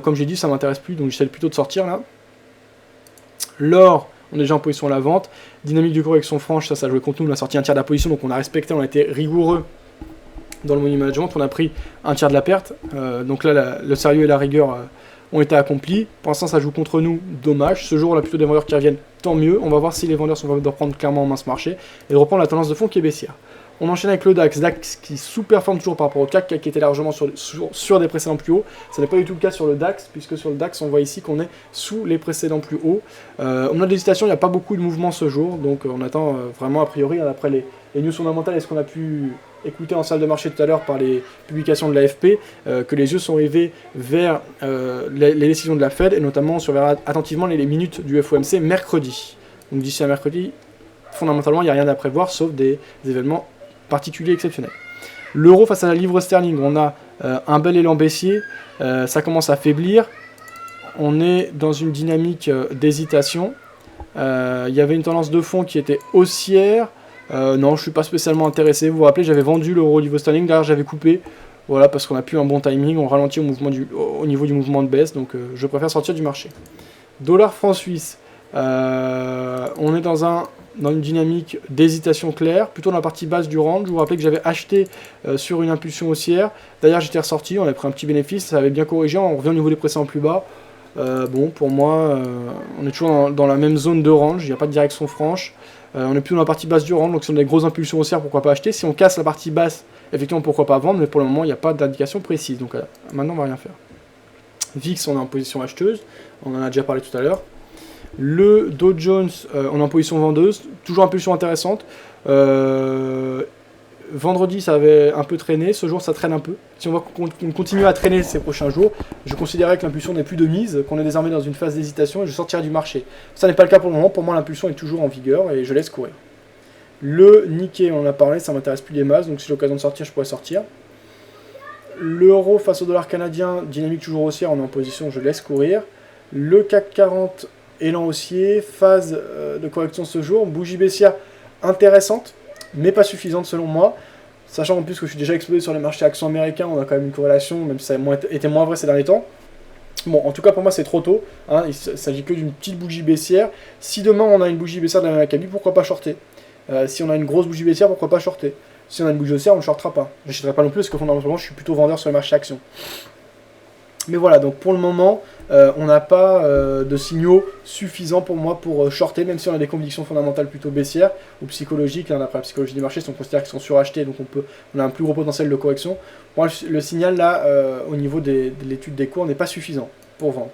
comme j'ai dit, ça m'intéresse plus, donc j'essaie plutôt de sortir là. L'or, on est déjà en position à la vente. Dynamique de correction franche, ça jouait contre nous, on a sorti un tiers de la position, donc on a respecté, on a été rigoureux dans le money management, on a pris un tiers de la perte. Donc là, le sérieux et la rigueur ont été accomplis. Pour l'instant, ça joue contre nous, dommage. Ce jour, on a plutôt des vendeurs qui reviennent, tant mieux. On va voir si les vendeurs sont capables de reprendre clairement en main ce marché et de reprendre la tendance de fond qui est baissière. On enchaîne avec le DAX, DAX qui sous-performe toujours par rapport au CAC, qui était largement sur des précédents plus hauts. Ce n'est pas du tout le cas sur le DAX, puisque sur le DAX, on voit ici qu'on est sous les précédents plus hauts. On a de l'hésitation, il n'y a pas beaucoup de mouvements ce jour, donc on attend vraiment a priori, après les news fondamentales et ce qu'on a pu écouter en salle de marché tout à l'heure par les publications de l'AFP, que les yeux sont rivés vers les décisions de la Fed, et notamment on surveillera attentivement les minutes du FOMC mercredi. Donc d'ici à mercredi, fondamentalement, il n'y a rien à prévoir, sauf des événements particulier exceptionnel. L'euro face à la livre sterling, on a un bel élan baissier, ça commence à faiblir, on est dans une dynamique d'hésitation, il y avait une tendance de fond qui était haussière, non je ne suis pas spécialement intéressé, vous vous rappelez j'avais vendu l'euro livre sterling, derrière j'avais coupé, voilà parce qu'on n'a plus un bon timing, on ralentit au niveau du mouvement de baisse, donc je préfère sortir du marché. Dollar franc suisse, on est dans une dynamique d'hésitation claire, plutôt dans la partie basse du range. Je vous rappelle que j'avais acheté sur une impulsion haussière. D'ailleurs, j'étais ressorti, on avait pris un petit bénéfice, ça avait bien corrigé, on revient au niveau des précédents plus bas. Bon, pour moi, on est toujours dans la même zone de range, il n'y a pas de direction franche. On est plutôt dans la partie basse du range, donc si on a des grosses impulsions haussières, pourquoi pas acheter. Si on casse la partie basse, effectivement, pourquoi pas vendre, mais pour le moment, il n'y a pas d'indication précise. Donc maintenant, on va rien faire. VIX, on est en position acheteuse, on en a déjà parlé tout à l'heure. Le Dow Jones, on est en position vendeuse, toujours impulsion intéressante. Vendredi, ça avait un peu traîné, ce jour, ça traîne un peu. Si on voit qu'on continue à traîner ces prochains jours, je considérais que l'impulsion n'est plus de mise, qu'on est désormais dans une phase d'hésitation et je sortirai du marché. Ça n'est pas le cas pour le moment, pour moi l'impulsion est toujours en vigueur et je laisse courir. Le Nikkei, on en a parlé, ça m'intéresse plus les masses, donc si j'ai l'occasion de sortir, je pourrais sortir. L'euro face au dollar canadien, dynamique toujours haussière, on est en position, je laisse courir. Le CAC 40, élan haussier, phase de correction ce jour, bougie baissière intéressante, mais pas suffisante selon moi, sachant en plus que je suis déjà exposé sur les marchés actions américains, on a quand même une corrélation, même si ça a été moins vrai ces derniers temps. Bon, en tout cas pour moi c'est trop tôt, hein, il ne s'agit que d'une petite bougie baissière. Si demain on a une bougie baissière de la même acabit, pourquoi pas shorter? Si on a une grosse bougie baissière, pourquoi pas shorter? Si on a une bougie haussière, on ne shortera pas. Je n'achèterai pas non plus parce que fondamentalement je suis plutôt vendeur sur les marchés actions. Mais voilà, donc pour le moment, on n'a pas de signaux suffisants pour moi pour shorter, même si on a des convictions fondamentales plutôt baissières ou psychologiques. Là, d'après la psychologie des marchés, si on considère qu'ils sont surachetés, donc on a un plus gros potentiel de correction. Moi, le signal là, au niveau de l'étude des cours, n'est pas suffisant pour vendre.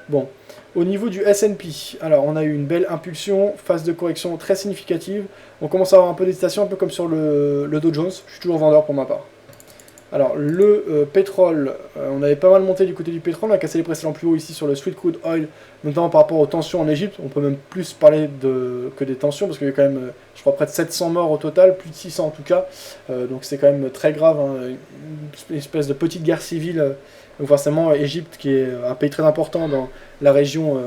Bon, au niveau du S&P, alors on a eu une belle impulsion, phase de correction très significative. On commence à avoir un peu d'hésitation, un peu comme sur le Dow Jones. Je suis toujours vendeur pour ma part. Alors, le pétrole, on avait pas mal monté du côté du pétrole, on a cassé les précédents plus hauts ici sur le Sweet Crude Oil, notamment par rapport aux tensions en Égypte. On peut même plus parler que des tensions, parce qu'il y a quand même, je crois, près de 700 morts au total, plus de 600 en tout cas. Donc c'est quand même très grave, hein, une espèce de petite guerre civile. Donc forcément, Égypte, qui est un pays très important dans la région,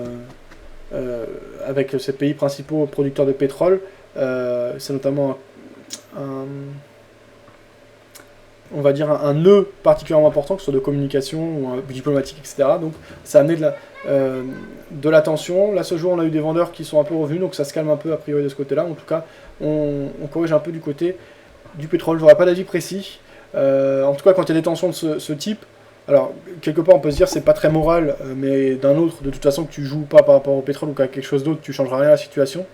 avec ses pays principaux producteurs de pétrole, c'est notamment on va dire un nœud particulièrement important, que ce soit de communication ou diplomatique, etc. Donc ça a amené de la tension. Là, ce jour, on a eu des vendeurs qui sont un peu revenus, donc ça se calme un peu a priori de ce côté-là. En tout cas, on corrige un peu du côté du pétrole. J'aurais pas d'avis précis. En tout cas, quand il y a des tensions de ce type, alors quelque part on peut se dire c'est pas très moral, mais d'un autre, de toute façon, que tu joues pas par rapport au pétrole ou qu'à quelque chose d'autre, tu changeras rien à la situation.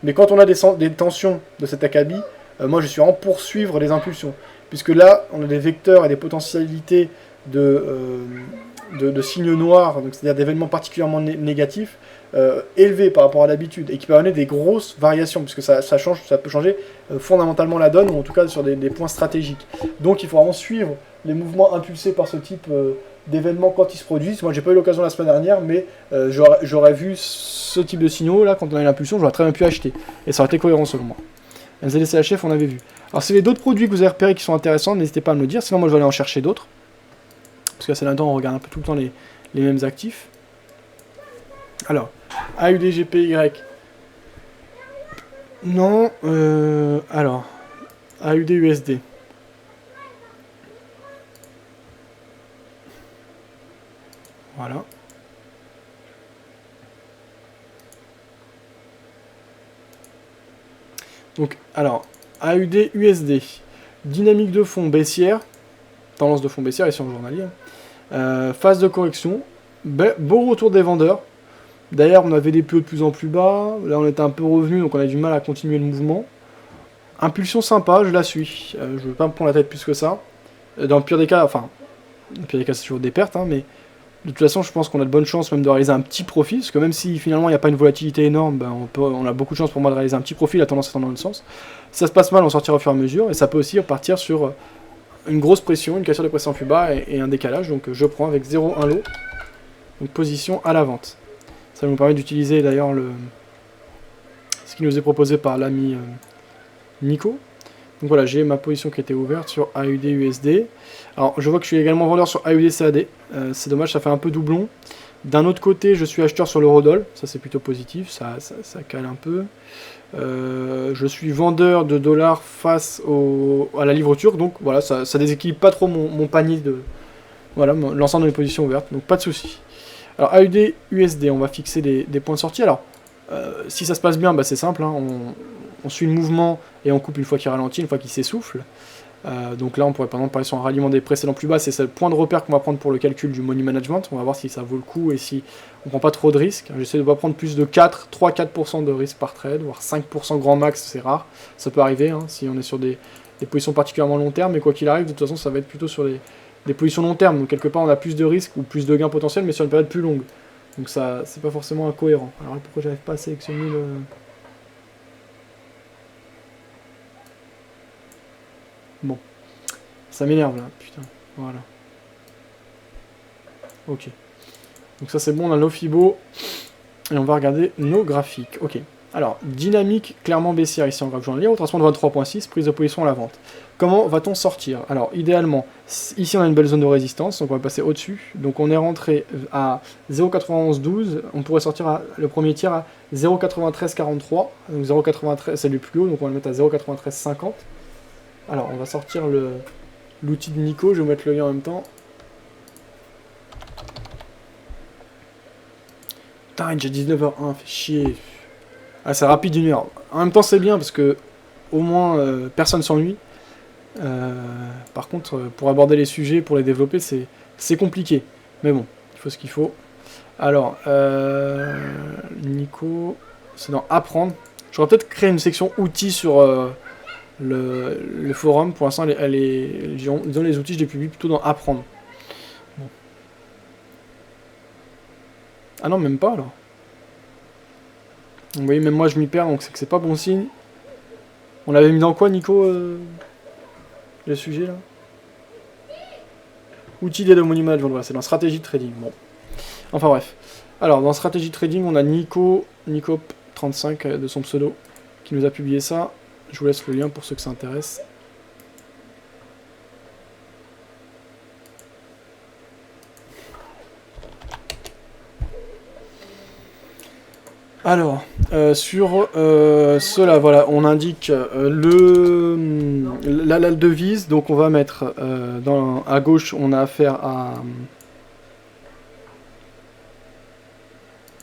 Mais quand on a des tensions de cet acabit, moi je suis en poursuivre les impulsions. Puisque là, on a des vecteurs et des potentialités de signes noirs, c'est-à-dire d'événements particulièrement négatifs, élevés par rapport à l'habitude, et qui peuvent amener des grosses variations, puisque ça peut changer fondamentalement la donne, ou en tout cas sur des points stratégiques. Donc il faut vraiment suivre les mouvements impulsés par ce type d'événements quand ils se produisent. Moi j'ai pas eu l'occasion la semaine dernière, mais j'aurais vu ce type de signaux, là, quand on a eu l'impulsion, j'aurais très bien pu acheter. Et ça aurait été cohérent selon moi. MZDCHF, on avait vu. Alors, si vous avez d'autres produits que vous avez repérés qui sont intéressants, n'hésitez pas à me le dire. Sinon, moi, je vais aller en chercher d'autres. Parce que c'est là-dedans, on regarde un peu tout le temps les mêmes actifs. Alors, AUDGPY. Non. Alors, AUDUSD. Voilà. Donc, alors, AUD USD, dynamique de fond baissière, tendance de fond baissière ici en journalier, phase de correction, beau retour des vendeurs. D'ailleurs, on avait des plus hauts de plus en plus bas, là on était un peu revenu, donc on a du mal à continuer le mouvement. Impulsion sympa, je la suis, je ne veux pas me prendre la tête plus que ça. Dans le pire des cas, enfin, dans le pire des cas c'est toujours des pertes, hein, mais de toute façon je pense qu'on a de bonnes chances même de réaliser un petit profit, parce que même si finalement il n'y a pas une volatilité énorme, ben, on a beaucoup de chances pour moi de réaliser un petit profit, la tendance étant dans le sens. Si ça se passe mal, on sortira au fur et à mesure, et ça peut aussi repartir sur une grosse pression, une cassure de pression plus bas et un décalage, donc je prends avec 0,1 lot, donc position à la vente. Ça va nous permettre d'utiliser d'ailleurs ce qui nous est proposé par l'ami Nico. Donc voilà, j'ai ma position qui était ouverte sur AUD USD. Alors je vois que je suis également vendeur sur AUD CAD, c'est dommage, ça fait un peu doublon. D'un autre côté, je suis acheteur sur l'eurodoll, ça c'est plutôt positif, ça cale un peu. Je suis vendeur de dollars face à la livre turque, donc voilà, ça déséquilibre pas trop mon panier de... Voilà, l'ensemble de mes positions ouvertes, donc pas de souci. Alors AUD USD, on va fixer des points de sortie. Alors, si ça se passe bien, bah, c'est simple, hein, on suit le mouvement et on coupe une fois qu'il ralentit, une fois qu'il s'essouffle. Donc là, on pourrait par exemple parler sur un ralliement des précédents plus bas, c'est ce point de repère qu'on va prendre pour le calcul du money management. On va voir si ça vaut le coup et si on prend pas trop de risques. J'essaie de ne pas prendre plus de 3-4% de risque par trade, voire 5% grand max, c'est rare. Ça peut arriver hein, si on est sur des positions particulièrement long terme, mais quoi qu'il arrive, de toute façon, ça va être plutôt sur des positions long terme. Donc quelque part, on a plus de risques ou plus de gains potentiels, mais sur une période plus longue. Donc ça, c'est pas forcément incohérent. Alors pourquoi j'arrive pas à sélectionner le... Bon. Ça m'énerve là, putain. Voilà. Ok. Donc ça c'est bon, on a nos Fibo. Et on va regarder nos graphiques. Ok. Alors, dynamique clairement baissière ici en graphe journalier, retracement de 23.6, prise de position à la vente. Comment va-t-on sortir? Alors, idéalement, ici on a une belle zone de résistance, donc on va passer au-dessus. Donc on est rentré à 0,9112, on pourrait sortir le premier tiers à 0,9343. Donc 0,93 c'est le plus haut, donc on va le mettre à 0,9350. Alors, on va sortir l'outil de Nico, je vais vous mettre le lien en même temps. Putain, j'ai 19h01, fait chier. Ah, c'est rapide d'une heure. En même temps, c'est bien parce que au moins personne s'ennuie. Par contre, pour aborder les sujets, pour les développer, c'est compliqué. Mais bon, il faut ce qu'il faut. Alors, Nico, c'est dans Apprendre. J'aurais peut-être créé une section outils sur le forum. Pour l'instant, disons, les outils, je les publie plutôt dans Apprendre. Bon. Ah non, même pas alors. Vous voyez, même moi je m'y perds, donc c'est que c'est pas bon signe. On l'avait mis dans quoi, Nico, le sujet là? Outil d'aide au menu management, voilà, c'est dans stratégie de trading. Bon. Enfin bref. Alors, dans stratégie de trading, on a Nico35 de son pseudo, qui nous a publié ça. Je vous laisse le lien pour ceux que ça intéresse. Alors, sur cela, voilà, on indique la devise. Donc on va mettre à gauche, on a affaire à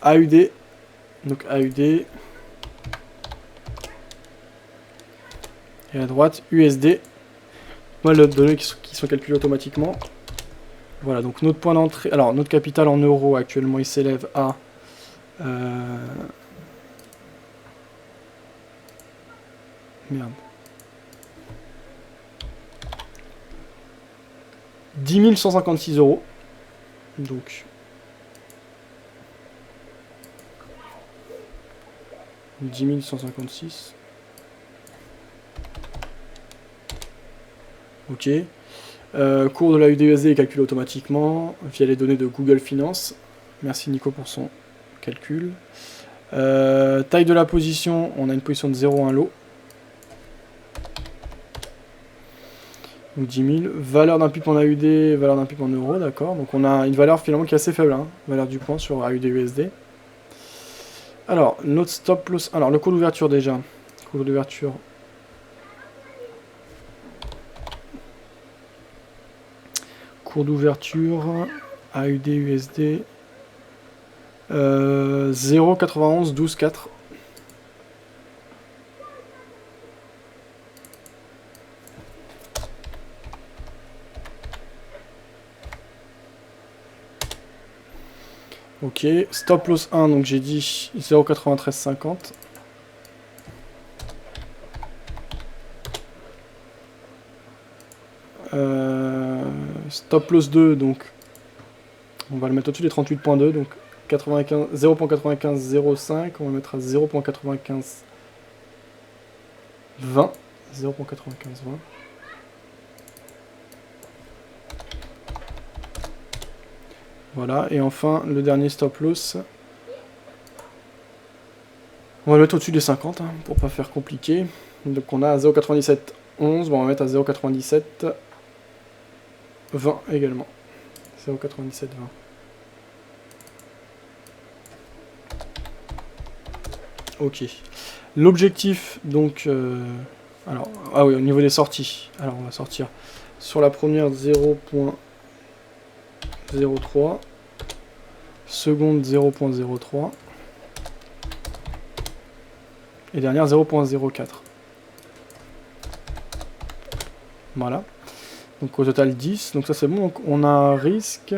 AUD. Donc AUD. Et à droite, USD. Voilà, les données qui sont calculées automatiquement. Voilà, donc notre point d'entrée. Alors, notre capital en euros, actuellement, il s'élève à... Merde. 10 156 €. Donc... 10 156. Ok. Cours de la USD est calculé automatiquement via les données de Google Finance. Merci Nico pour son calcul. Taille de la position, on a une position de 0,1 lot. Donc 10 000. Valeur d'un pip en AUD, valeur d'un pip en euros, d'accord. Donc on a une valeur finalement qui est assez faible, hein, valeur du point sur AUD USD. Alors, notre stop loss. Alors, le cours d'ouverture déjà. Cours d'ouverture. Cours d'ouverture. AUD USD. 0,91 12 4. Ok, stop loss 1, donc j'ai dit 0,93 50. Stop loss 2, donc on va le mettre au-dessus des 38.2, donc 0,95 05, on va le mettre à 0,95 20. 0,95 20. Voilà, et enfin, le dernier stop loss. On va le mettre au-dessus des 50, hein, pour pas faire compliqué. Donc on a 0,97 11, bon, on va mettre à 0,97 20 également. 0,97 20. Ok. L'objectif, donc... alors, ah oui, au niveau des sorties. Alors, on va sortir sur la première 0,03. Seconde 0,03. Et dernière 0,04. Voilà. Donc au total 10. Donc ça c'est bon. Donc on a un risque...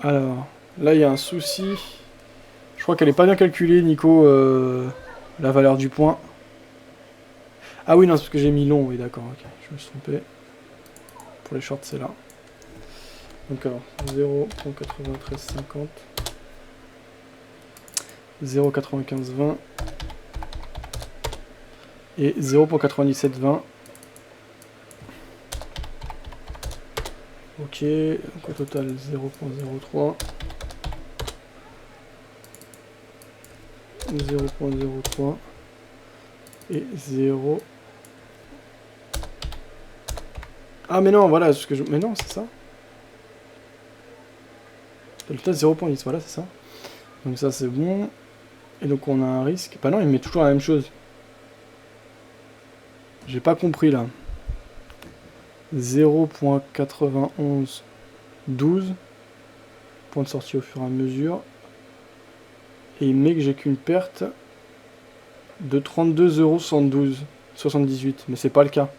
Alors, là il y a un souci. Je crois qu'elle n'est pas bien calculée, Nico, la valeur du point. Ah oui, non, c'est parce que j'ai mis long. Oui, d'accord, ok. Je me suis trompé. Pour les shorts, c'est là. Donc alors, 0,9350. 0,95 20. Et 0,97 20. Ok, donc au total 0,03. 0,03 et 0. Ah mais non, voilà, ce que je... Mais non, c'est ça. Le total 0,10, voilà, c'est ça. Donc ça c'est bon. Et donc on a un risque. Bah non, il met toujours la même chose. J'ai pas compris là. 0,91 12. Point de sortie au fur et à mesure. Et il met que j'ai qu'une perte de 32,72 78. Mais c'est pas le cas.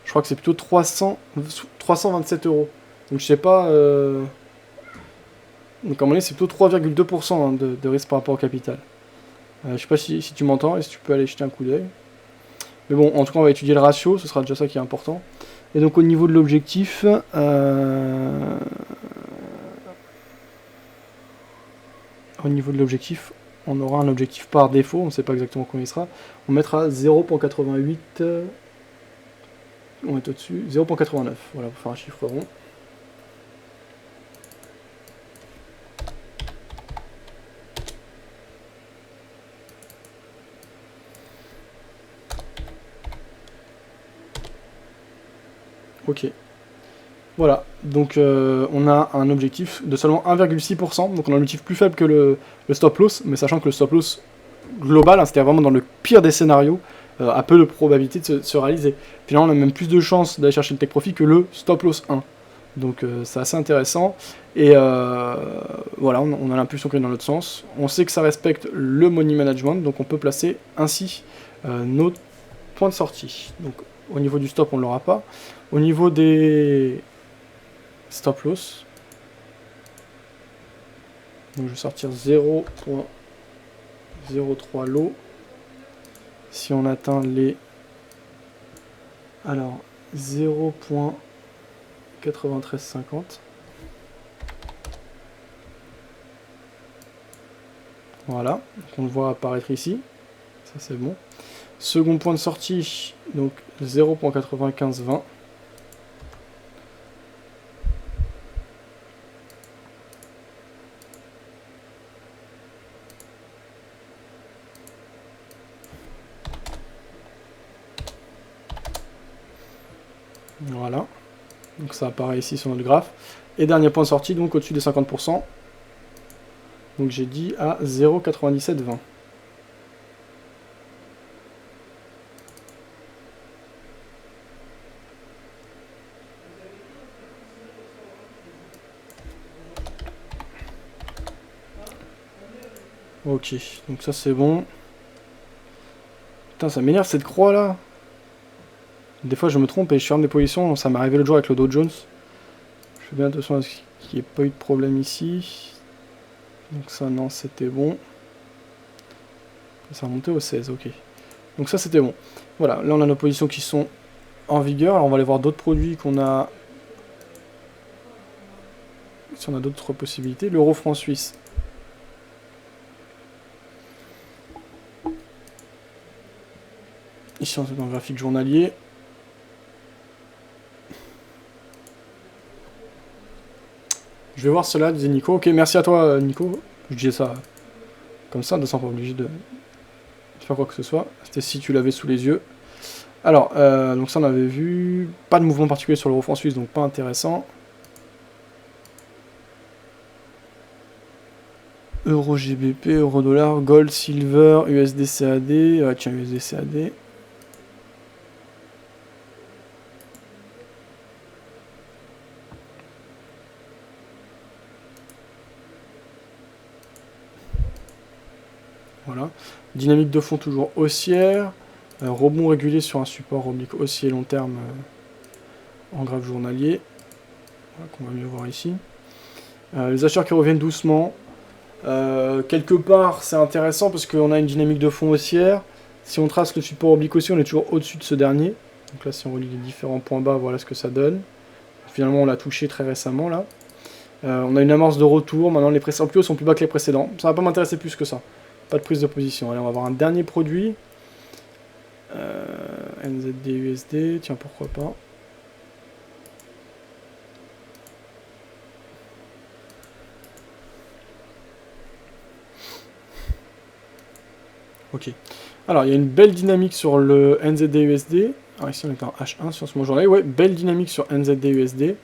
Je crois que c'est plutôt 327 €. Donc je sais pas... Donc à mon avis c'est plutôt 3,2% hein, de risque par rapport au capital. Je sais pas si tu m'entends et si tu peux aller jeter un coup d'œil. Mais bon, en tout cas on va étudier le ratio, ce sera déjà ça qui est important. Et donc au niveau de l'objectif... Au niveau de l'objectif, on aura un objectif par défaut, on ne sait pas exactement combien il sera. On mettra 0,88 On est au-dessus. 0.89. Voilà, pour faire un chiffre rond. Ok. Voilà, donc on a un objectif de seulement 1,6%, donc on a un objectif plus faible que le stop loss, mais sachant que le stop loss global, hein, c'était vraiment dans le pire des scénarios, a peu de probabilité de se réaliser. Finalement, on a même plus de chances d'aller chercher le take profit que le stop loss 1. Donc c'est assez intéressant, et voilà, on a l'impulsion qui est dans l'autre sens. On sait que ça respecte le money management, donc on peut placer ainsi nos points de sortie. Donc au niveau du stop, on ne l'aura pas. Au niveau des stop loss, donc je vais sortir 0.03 lot. Si on atteint les... Alors, 0.9350. Voilà, donc on le voit apparaître ici. Ça c'est bon. Second point de sortie, donc 0.9520. Voilà, donc ça apparaît ici sur notre graphe. Et dernier point de sortie, donc au-dessus des 50%. Donc j'ai dit à 0,9720. Ok, donc ça c'est bon. Putain, ça m'énerve cette croix là. Des fois je me trompe et je ferme des positions, ça m'est arrivé l'autre jour avec le Dow Jones. Je fais bien attention à ce qu'il n'y ait pas eu de problème ici. Donc ça non, c'était bon. Ça a remonté au 16, ok. Donc ça c'était bon. Voilà, là on a nos positions qui sont en vigueur. Alors on va aller voir d'autres produits qu'on a... Si on a d'autres possibilités. L'euro franc suisse. Ici on est dans le graphique journalier. Je vais voir cela, disait Nico. Ok, merci à toi Nico. Je disais ça comme ça, ne sont pas obligé de faire quoi que ce soit. C'était si tu l'avais sous les yeux. Alors, donc ça on avait vu. Pas de mouvement particulier sur l'euro franc suisse, donc pas intéressant. Euro GBP, euro dollar, gold, silver, USD CAD. Tiens, USD CAD. Voilà. Dynamique de fond toujours haussière. Rebond régulier sur un support oblique haussier long terme en graphe journalier. Voilà, qu'on va mieux voir ici. Les acheteurs qui reviennent doucement. Quelque part, c'est intéressant parce qu'on a une dynamique de fond haussière. Si on trace le support oblique aussi, on est toujours au-dessus de ce dernier. Donc là, si on relie les différents points bas, voilà ce que ça donne. Finalement, on l'a touché très récemment là. On a une amorce de retour. Maintenant, les précédents plus hauts sont plus bas que les précédents. Ça va pas m'intéresser plus que ça. Pas de prise de position. Allez, on va voir un dernier produit. NZD USD. Tiens, pourquoi pas. Ok. Alors, il y a une belle dynamique sur le NZD USD. Alors ici, on est en H1 sur ce moment journalier. Ouais, belle dynamique sur NZD USD.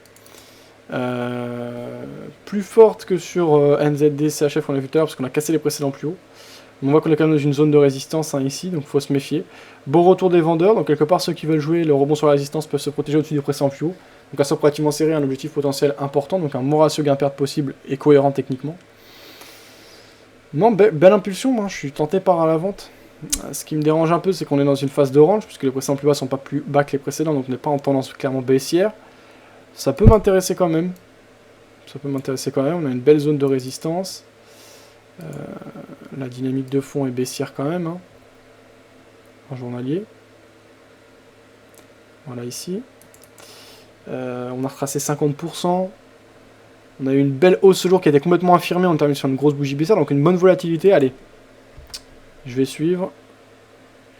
Plus forte que sur NZD CHF, on l'a vu tout à l'heure, parce qu'on a cassé les précédents plus hauts. On voit qu'on est quand même dans une zone de résistance ici, donc il faut se méfier. Bon retour des vendeurs, donc quelque part, ceux qui veulent jouer le rebond sur la résistance peuvent se protéger au-dessus des précédents plus hauts. Donc un stop relativement serré, un objectif potentiel important, donc un bon ratio gain-perte possible et cohérent techniquement. Non, belle impulsion, moi, je suis tenté par à la vente. Ce qui me dérange un peu, c'est qu'on est dans une phase de range, puisque les précédents plus bas sont pas plus bas que les précédents, donc on n'est pas en tendance clairement baissière. Ça peut m'intéresser quand même. On a une belle zone de résistance. La dynamique de fond est baissière quand même. Hein, en journalier. Voilà ici. On a retracé 50%. On a eu une belle hausse ce jour qui a été complètement infirmée. On termine sur une grosse bougie baissière, donc une bonne volatilité. Allez, je vais suivre.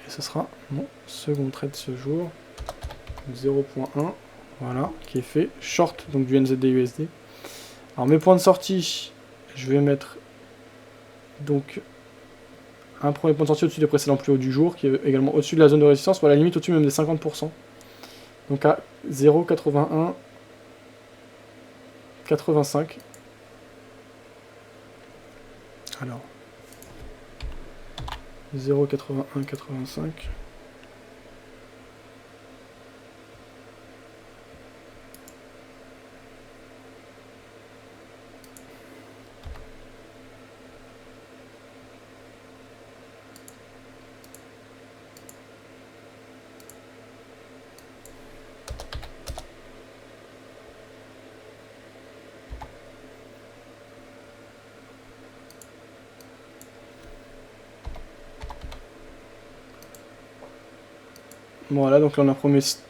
Et ce sera mon second trade ce jour. 0.1, voilà, qui est fait. Short, donc du NZD-USD. Alors mes points de sortie, je vais mettre donc un premier point de sortie au-dessus des précédents plus hauts du jour, qui est également au-dessus de la zone de résistance, ou à la limite au-dessus même des 50%. Donc à 0,81, 85. Alors, 0,81, 85. Voilà, donc là on a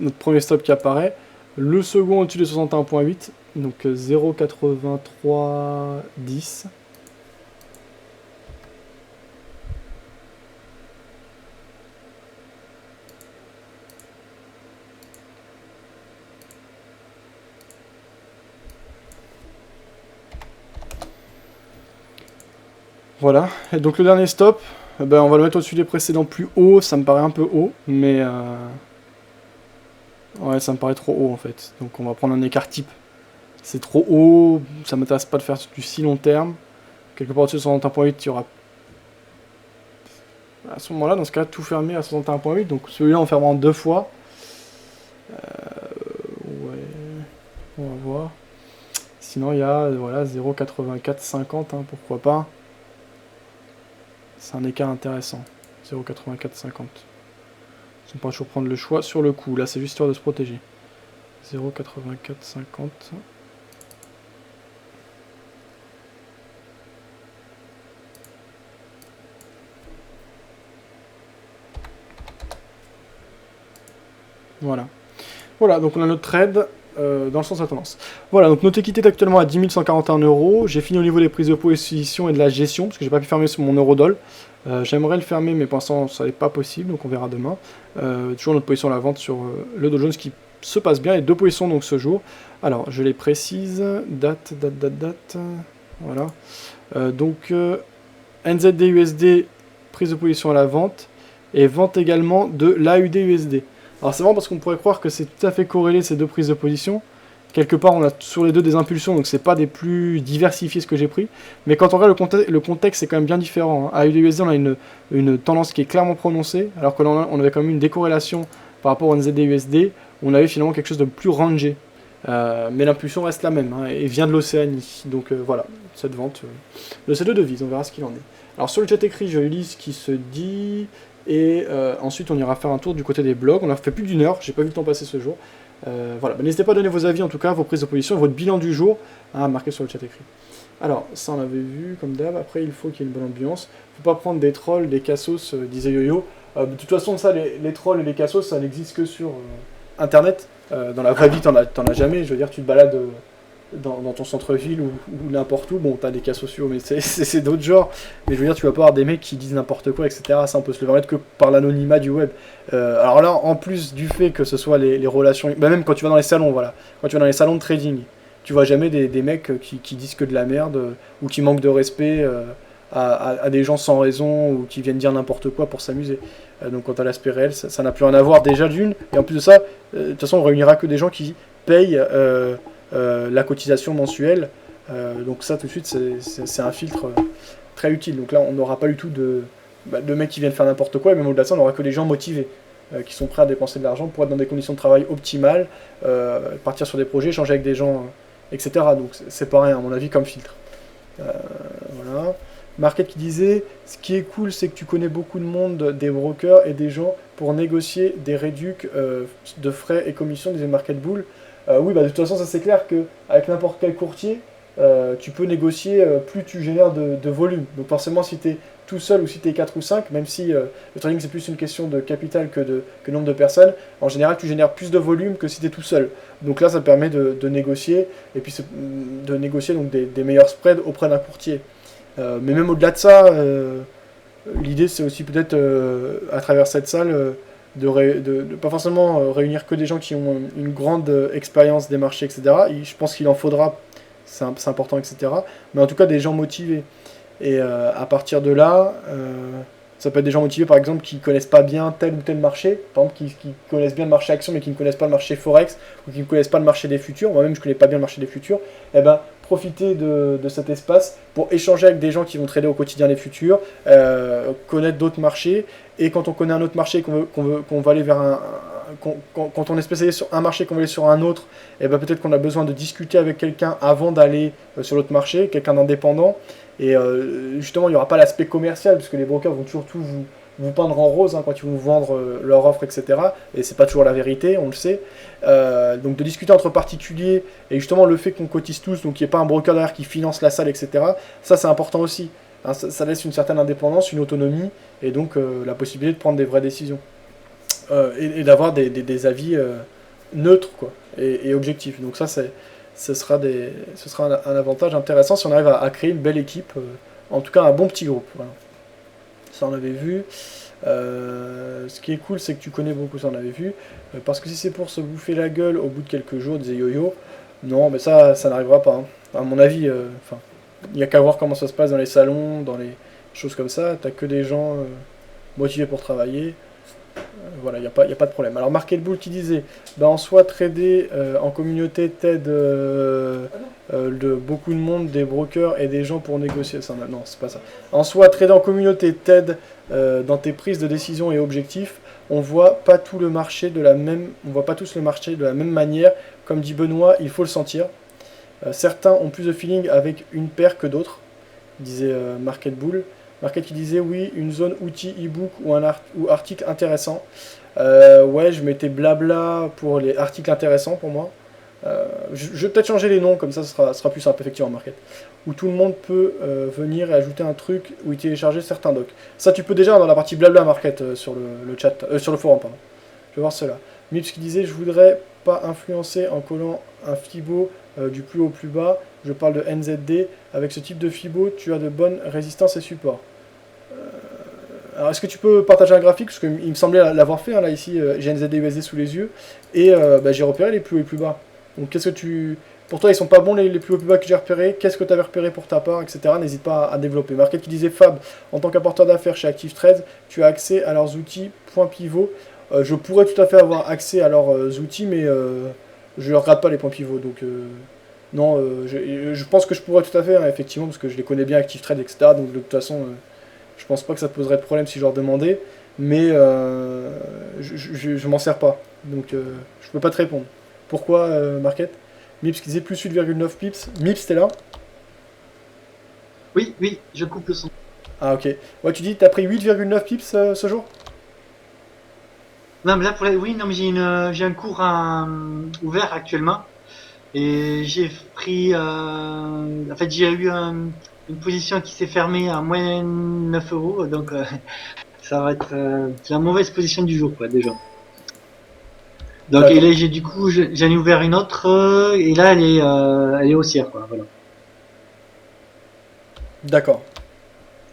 notre premier stop qui apparaît. Le second au-dessus de 61.8, donc 0,8310. Voilà, et donc le dernier stop, ben on va le mettre au-dessus des précédents plus hauts, ça me paraît un peu haut, mais ouais, ça me paraît trop haut en fait. Donc on va prendre un écart type. C'est trop haut, ça m'intéresse pas de faire du si long terme. Quelque part au-dessus de 61.8, il y aura à ce moment-là, dans ce cas, tout fermé à 61.8, donc celui-là on ferme en 2 fois. Ouais, on va voir. Sinon il y a voilà, 0,8450, hein, pourquoi pas. C'est un écart intéressant. 0,8450. On pourra toujours prendre le choix sur le coup. Là, c'est juste histoire de se protéger. 0,8450. Voilà. Voilà, donc on a notre trade dans le sens de la tendance. Voilà, donc notre équité est actuellement à 10 141 €. J'ai fini au niveau des prises de position et de la gestion, parce que j'ai pas pu fermer sur mon Eurodoll. J'aimerais le fermer, mais pour l'instant, ça n'est pas possible, donc on verra demain. Toujours notre position à la vente sur le Dow Jones qui se passe bien, et 2 positions donc ce jour. Alors, je les précise, date. Voilà. Donc, NZD-USD, prise de position à la vente, et vente également de l'AUD-USD. Alors c'est marrant parce qu'on pourrait croire que c'est tout à fait corrélé ces deux prises de position. Quelque part on a sur les deux des impulsions, donc c'est pas des plus diversifiés ce que j'ai pris. Mais quand on regarde le contexte, c'est quand même bien différent. À USD on a une tendance qui est clairement prononcée, alors que là on avait quand même une décorrélation par rapport au NZD-USD, où on avait finalement quelque chose de plus rangé. Mais l'impulsion reste la même, hein, et vient de l'Océanie. Donc voilà, cette vente de ces deux devises, on verra ce qu'il en est. Alors sur le chat écrit, je lis ce qui se dit... Et ensuite, on ira faire un tour du côté des blogs. On a fait plus d'une heure, j'ai pas vu le temps passer ce jour. Voilà, n'hésitez pas à donner vos avis, en tout cas, vos prises de position et votre bilan du jour à marquer sur le chat écrit. Alors, ça on l'avait vu, comme d'hab. Après, il faut qu'il y ait une bonne ambiance. Faut pas prendre des trolls, des cassos, disait Yo-Yo. De toute façon, ça, les trolls et les cassos, ça n'existe que sur Internet. Dans la vraie vie, t'en as jamais. Je veux dire, tu te balades... Dans ton centre-ville ou n'importe où, bon, t'as des cas sociaux, mais c'est d'autres genres. Mais je veux dire, tu vas pas avoir des mecs qui disent n'importe quoi, etc. Ça, on peut se le permettre que par l'anonymat du web. Alors là, en plus du fait que ce soit les relations... Bah même quand tu vas dans les salons, voilà. Quand tu vas dans les salons de trading, tu vois jamais des mecs qui disent que de la merde, ou qui manquent de respect à des gens sans raison, ou qui viennent dire n'importe quoi pour s'amuser. Donc quand t'as l'aspect réel, ça n'a plus rien à voir déjà d'une. Et en plus de ça, de toute façon, on réunira que des gens qui payent... la cotisation mensuelle, donc ça tout de suite c'est un filtre très utile. Donc là on n'aura pas du tout de mecs qui viennent faire n'importe quoi, et même au-delà de ça on n'aura que des gens motivés qui sont prêts à dépenser de l'argent pour être dans des conditions de travail optimales, partir sur des projets, échanger avec des gens, etc. Donc c'est pareil à mon avis comme filtre. Voilà. Market qui disait, ce qui est cool c'est que tu connais beaucoup de monde, des brokers et des gens pour négocier des réducs de frais et commissions, disait Market Bull. Oui, de toute façon, ça c'est clair qu'avec n'importe quel courtier, tu peux négocier plus tu génères de volume. Donc forcément, si tu es tout seul ou si tu es 4 ou 5, même si le trading c'est plus une question de capital que nombre de personnes, en général tu génères plus de volume que si tu es tout seul. Donc là, ça te permet de négocier, et puis de négocier donc, des meilleurs spreads auprès d'un courtier. Mais même au-delà de ça, l'idée c'est aussi peut-être à travers cette salle pas forcément réunir que des gens qui ont une grande expérience des marchés, etc. Je pense qu'il en faudra, c'est important, etc. Mais en tout cas, des gens motivés. Et à partir de là, ça peut être des gens motivés, par exemple, qui connaissent pas bien tel ou tel marché, par exemple, qui connaissent bien le marché action, mais qui ne connaissent pas le marché forex, ou qui ne connaissent pas le marché des futurs. Moi-même, je ne connais pas bien le marché des futurs. Eh ben, profiter de cet espace pour échanger avec des gens qui vont trader au quotidien les futurs, connaître d'autres marchés. Et quand on connaît un autre marché, qu'on va aller vers quand on est spécialisé sur un marché, qu'on va aller sur un autre, eh ben, peut-être qu'on a besoin de discuter avec quelqu'un avant d'aller sur l'autre marché, quelqu'un d'indépendant. Et justement, il n'y aura pas l'aspect commercial, puisque les brokers vont toujours tout vous peindre en rose quand ils vont vous vendre leur offre, etc. Et c'est pas toujours la vérité, on le sait. Donc de discuter entre particuliers, et justement le fait qu'on cotise tous, donc qu'il n'y ait pas un broker derrière qui finance la salle, etc. Ça, c'est important aussi. Hein, ça laisse une certaine indépendance, une autonomie, et donc la possibilité de prendre des vraies décisions. Et d'avoir des avis neutres, quoi, et objectifs. Donc ça, ce sera un avantage intéressant si on arrive à créer une belle équipe, en tout cas un bon petit groupe. Voilà. Ça, on avait vu. Ce qui est cool, c'est que tu connais beaucoup, ça on avait vu. Parce que si c'est pour se bouffer la gueule au bout de quelques jours, disait Yo-Yo, non, mais ça n'arrivera pas. Hein. À mon avis, il n'y a qu'à voir comment ça se passe dans les salons, dans les choses comme ça. T'as que des gens motivés pour travailler. Voilà, y a pas de problème. Alors, Market Bull qui disait, en soi, trader en communauté t'aide de beaucoup de monde, des brokers et des gens pour négocier. Ça, non, c'est pas ça. En soi, trader en communauté t'aide dans tes prises de décision et objectifs. On voit pas tout le marché on voit pas tous le marché de la même manière. Comme dit Benoît, il faut le sentir. Certains ont plus de feeling avec une paire que d'autres, disait Market Bull. Market qui disait oui, une zone outil e-book ou article intéressant. Ouais, je mettais blabla pour les articles intéressants pour moi. Je vais peut-être changer les noms, comme ça ce sera plus simple, effectivement, Market. Où tout le monde peut venir et ajouter un truc ou y télécharger certains docs. Ça, tu peux déjà dans la partie blabla, Market, sur le chat, sur le forum, pardon. Je vais voir cela. Mips qui disait je voudrais pas influencer en collant un Fibo du plus haut au plus bas. Je parle de NZD. Avec ce type de Fibo, tu as de bonnes résistances et supports. Alors, est-ce que tu peux partager un graphique? Parce qu'il me semblait l'avoir fait, hein, là, ici, j'ai NZD USD sous les yeux. Et j'ai repéré les plus hauts et les plus bas. Donc, qu'est-ce que tu... Pour toi, ils sont pas bons les plus hauts et les plus bas que j'ai repérés. Qu'est-ce que tu avais repéré pour ta part, etc. N'hésite pas à développer. Market qui disait Fab, en tant qu'apporteur d'affaires chez ActiveTrade, tu as accès à leurs outils point pivot. Je pourrais tout à fait avoir accès à leurs outils, mais je ne regarde pas les points pivots. Donc, non, je pense que je pourrais tout à fait, hein, effectivement, parce que je les connais bien, ActiveTrade, etc. Donc, de toute façon, je pense pas que ça poserait de problème si je leur demandais. Mais je m'en sers pas. Donc, je peux pas te répondre. Pourquoi, Market? Mips qui disait plus 8,9 pips. Mips, t'es là? Oui, je coupe le son. Ah, ok. Ouais, tu dis, t'as pris 8,9 pips ce jour? Non, mais là, oui, non, mais j'ai un cours ouvert actuellement. Et j'ai pris. En fait, j'ai eu une position qui s'est fermée à moins 9 euros. Donc, ça va être la mauvaise position du jour, quoi, déjà. Donc, et là, j'en ai ouvert une autre. Et là, elle est haussière, quoi. Voilà. D'accord.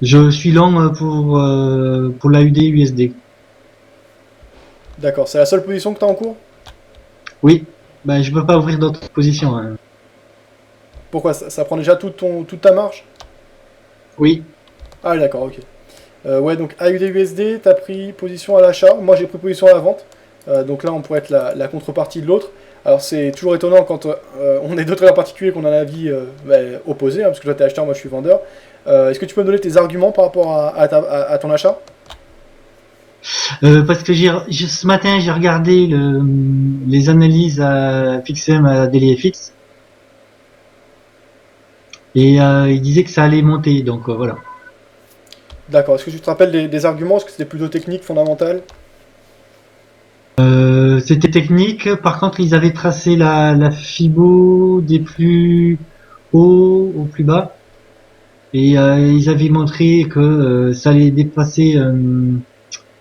Je suis long pour l'AUD USD. D'accord. C'est la seule position que t'as en cours? Oui, ben, je peux pas ouvrir d'autres positions. Hein. Pourquoi ça prend déjà toute ta marge? Oui. Ah, oui, d'accord, ok. Ouais, donc AUD-USD, t'as pris position à l'achat. Moi, j'ai pris position à la vente. Donc là, on pourrait être la contrepartie de l'autre. Alors, c'est toujours étonnant quand on est deux traders particuliers qu'on a un avis opposé, hein, parce que toi, t'es acheteur, moi, je suis vendeur. Est-ce que tu peux me donner tes arguments par rapport à ton achat? Parce que ce matin, j'ai regardé les analyses à FixM à DailyFX. Et il disait que ça allait monter, donc voilà. D'accord. Est-ce que tu te rappelles des arguments? Est-ce que c'était plutôt technique, fondamental? C'était technique. Par contre, ils avaient tracé la Fibo des plus hauts au plus bas. Et ils avaient montré que ça allait dépasser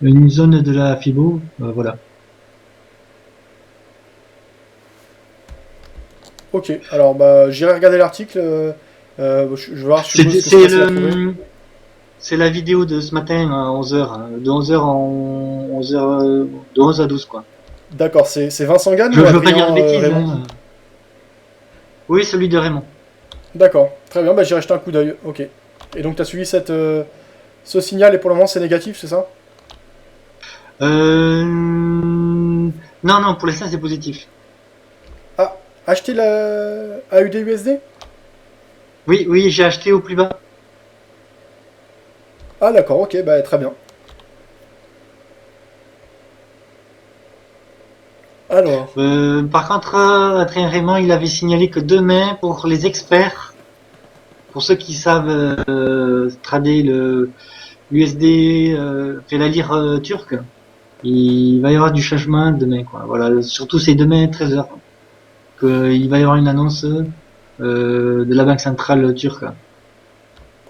une zone de la Fibo. Voilà. Ok. Alors, j'irai regarder l'article. Je vais voir, je suppose que c'est facile à trouver. C'est la vidéo de ce matin à 11h. De 11h en 11h, de 11 à 12 quoi. D'accord, c'est Vincent Gann Je ou veux pas dire de Adrien bêtises. Raymond? Hein. Oui, celui de Raymond. D'accord, très bien, bah j'irai jeter un coup d'œil, ok. Et donc t'as suivi ce signal et pour le moment c'est négatif, c'est ça? Non, non, pour l'instant c'est positif. Ah, acheter la AUD-USD? Oui, oui, j'ai acheté au plus bas. Ah d'accord, ok, bah très bien. Alors, Par contre, Adrien Raymond, il avait signalé que demain, pour les experts, pour ceux qui savent trader l'USD, fait la lire turque, il va y avoir du changement demain, quoi. Voilà, surtout c'est demain 13h. Il va y avoir une annonce de la Banque centrale turque.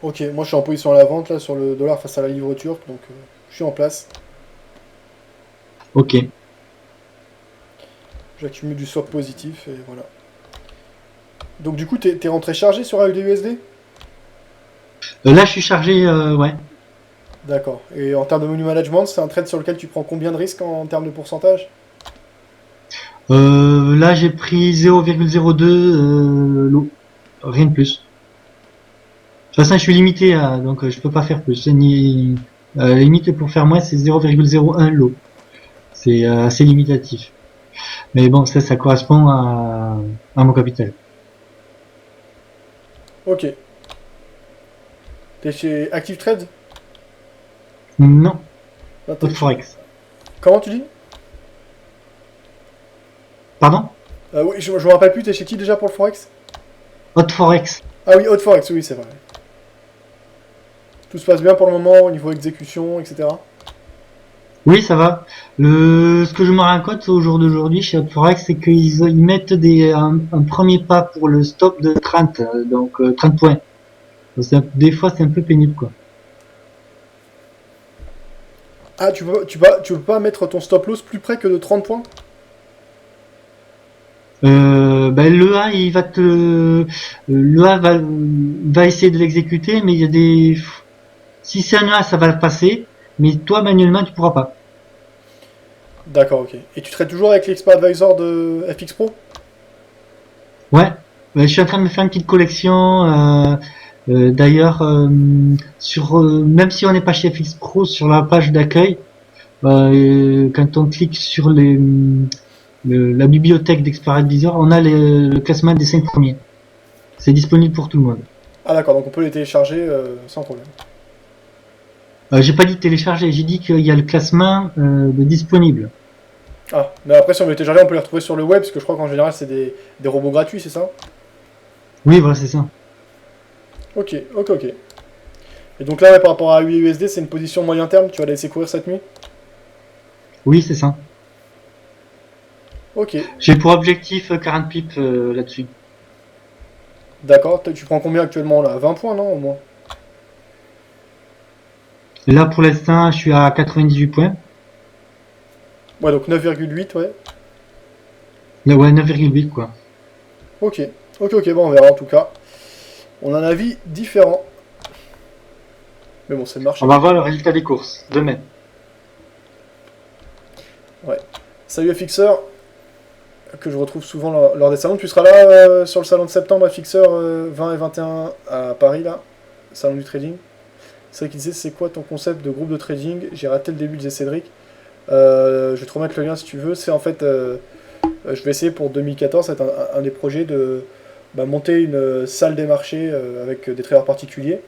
ok, moi je suis en position à la vente là sur le dollar face à la livre turque, donc je suis en place. Ok. J'accumule du swap positif et voilà. Donc du coup t'es rentré chargé sur AUD-USD? Là, je suis chargé, ouais. D'accord. Et en termes de menu management, c'est un trade sur lequel tu prends combien de risques en termes de pourcentage? Là, j'ai pris 0,02 lot. Rien de plus. De toute façon, je suis limité, donc je peux pas faire plus. La limite pour faire moins, c'est 0,01 lot. C'est assez limitatif. Mais bon, ça correspond à mon capital. Ok. T'es chez Active Trade? Non, Non, pas de t'es chez... forex. Comment tu dis? Pardon? Oui, je me rappelle plus, t'es chez qui déjà pour le Forex? Hot forex. Ah oui, Hot Forex, oui, c'est vrai. Tout se passe bien pour le moment au niveau exécution, etc. Oui, ça va. Ce que je me rends compte au jour d'aujourd'hui chez Hot forex, c'est qu'ils mettent un premier pas pour le stop de 30, donc 30 points. Des fois, c'est un peu pénible, quoi. Ah, tu peux pas mettre ton stop loss plus près que de 30 points? Ben, le A va essayer de l'exécuter, mais il y a si c'est un A, ça va le passer, mais toi, manuellement, tu pourras pas. D'accord, ok. Et tu traites toujours avec l'Expert Advisor de FX Pro? Ouais. Je suis en train de me faire une petite collection, d'ailleurs, même si on n'est pas chez FX Pro, sur la page d'accueil, quand on clique sur la bibliothèque d'Expert Advisor, on a le classement des 5 premiers. C'est disponible pour tout le monde. Ah d'accord, donc on peut les télécharger sans problème. J'ai pas dit de télécharger, j'ai dit qu'il y a le classement de disponible. Ah, mais après si on veut les télécharger, on peut les retrouver sur le web, parce que je crois qu'en général c'est des robots gratuits, c'est ça? Oui, voilà, c'est ça. Ok, ok, ok. Et donc là, ouais, par rapport à USD, c'est une position moyen terme, tu vas la laisser courir cette nuit? Oui, c'est ça. Ok, J'ai pour objectif 40 pips là-dessus. d'accord. Tu prends combien actuellement là? 20 points, non, au moins? Là, pour l'instant, je suis à 98 points. Ouais, donc 9,8, ouais. Là, ouais, 9,8 quoi. Ok, ok, ok, bon, on verra en tout cas. On a un avis différent. Mais bon, c'est le On marché. va voir le résultat des courses demain. Ouais. Salut FXeur, que je retrouve souvent lors des salons. Tu seras là sur le salon de septembre FXeur 20 et 21 à Paris, là, salon du trading. C'est vrai qu'il disait, c'est quoi ton concept de groupe de trading? J'ai raté le début, disait Cédric. Je vais te remettre le lien si tu veux. C'est en fait, je vais essayer pour 2014, c'est un des projets de monter une salle des marchés avec des traders particuliers.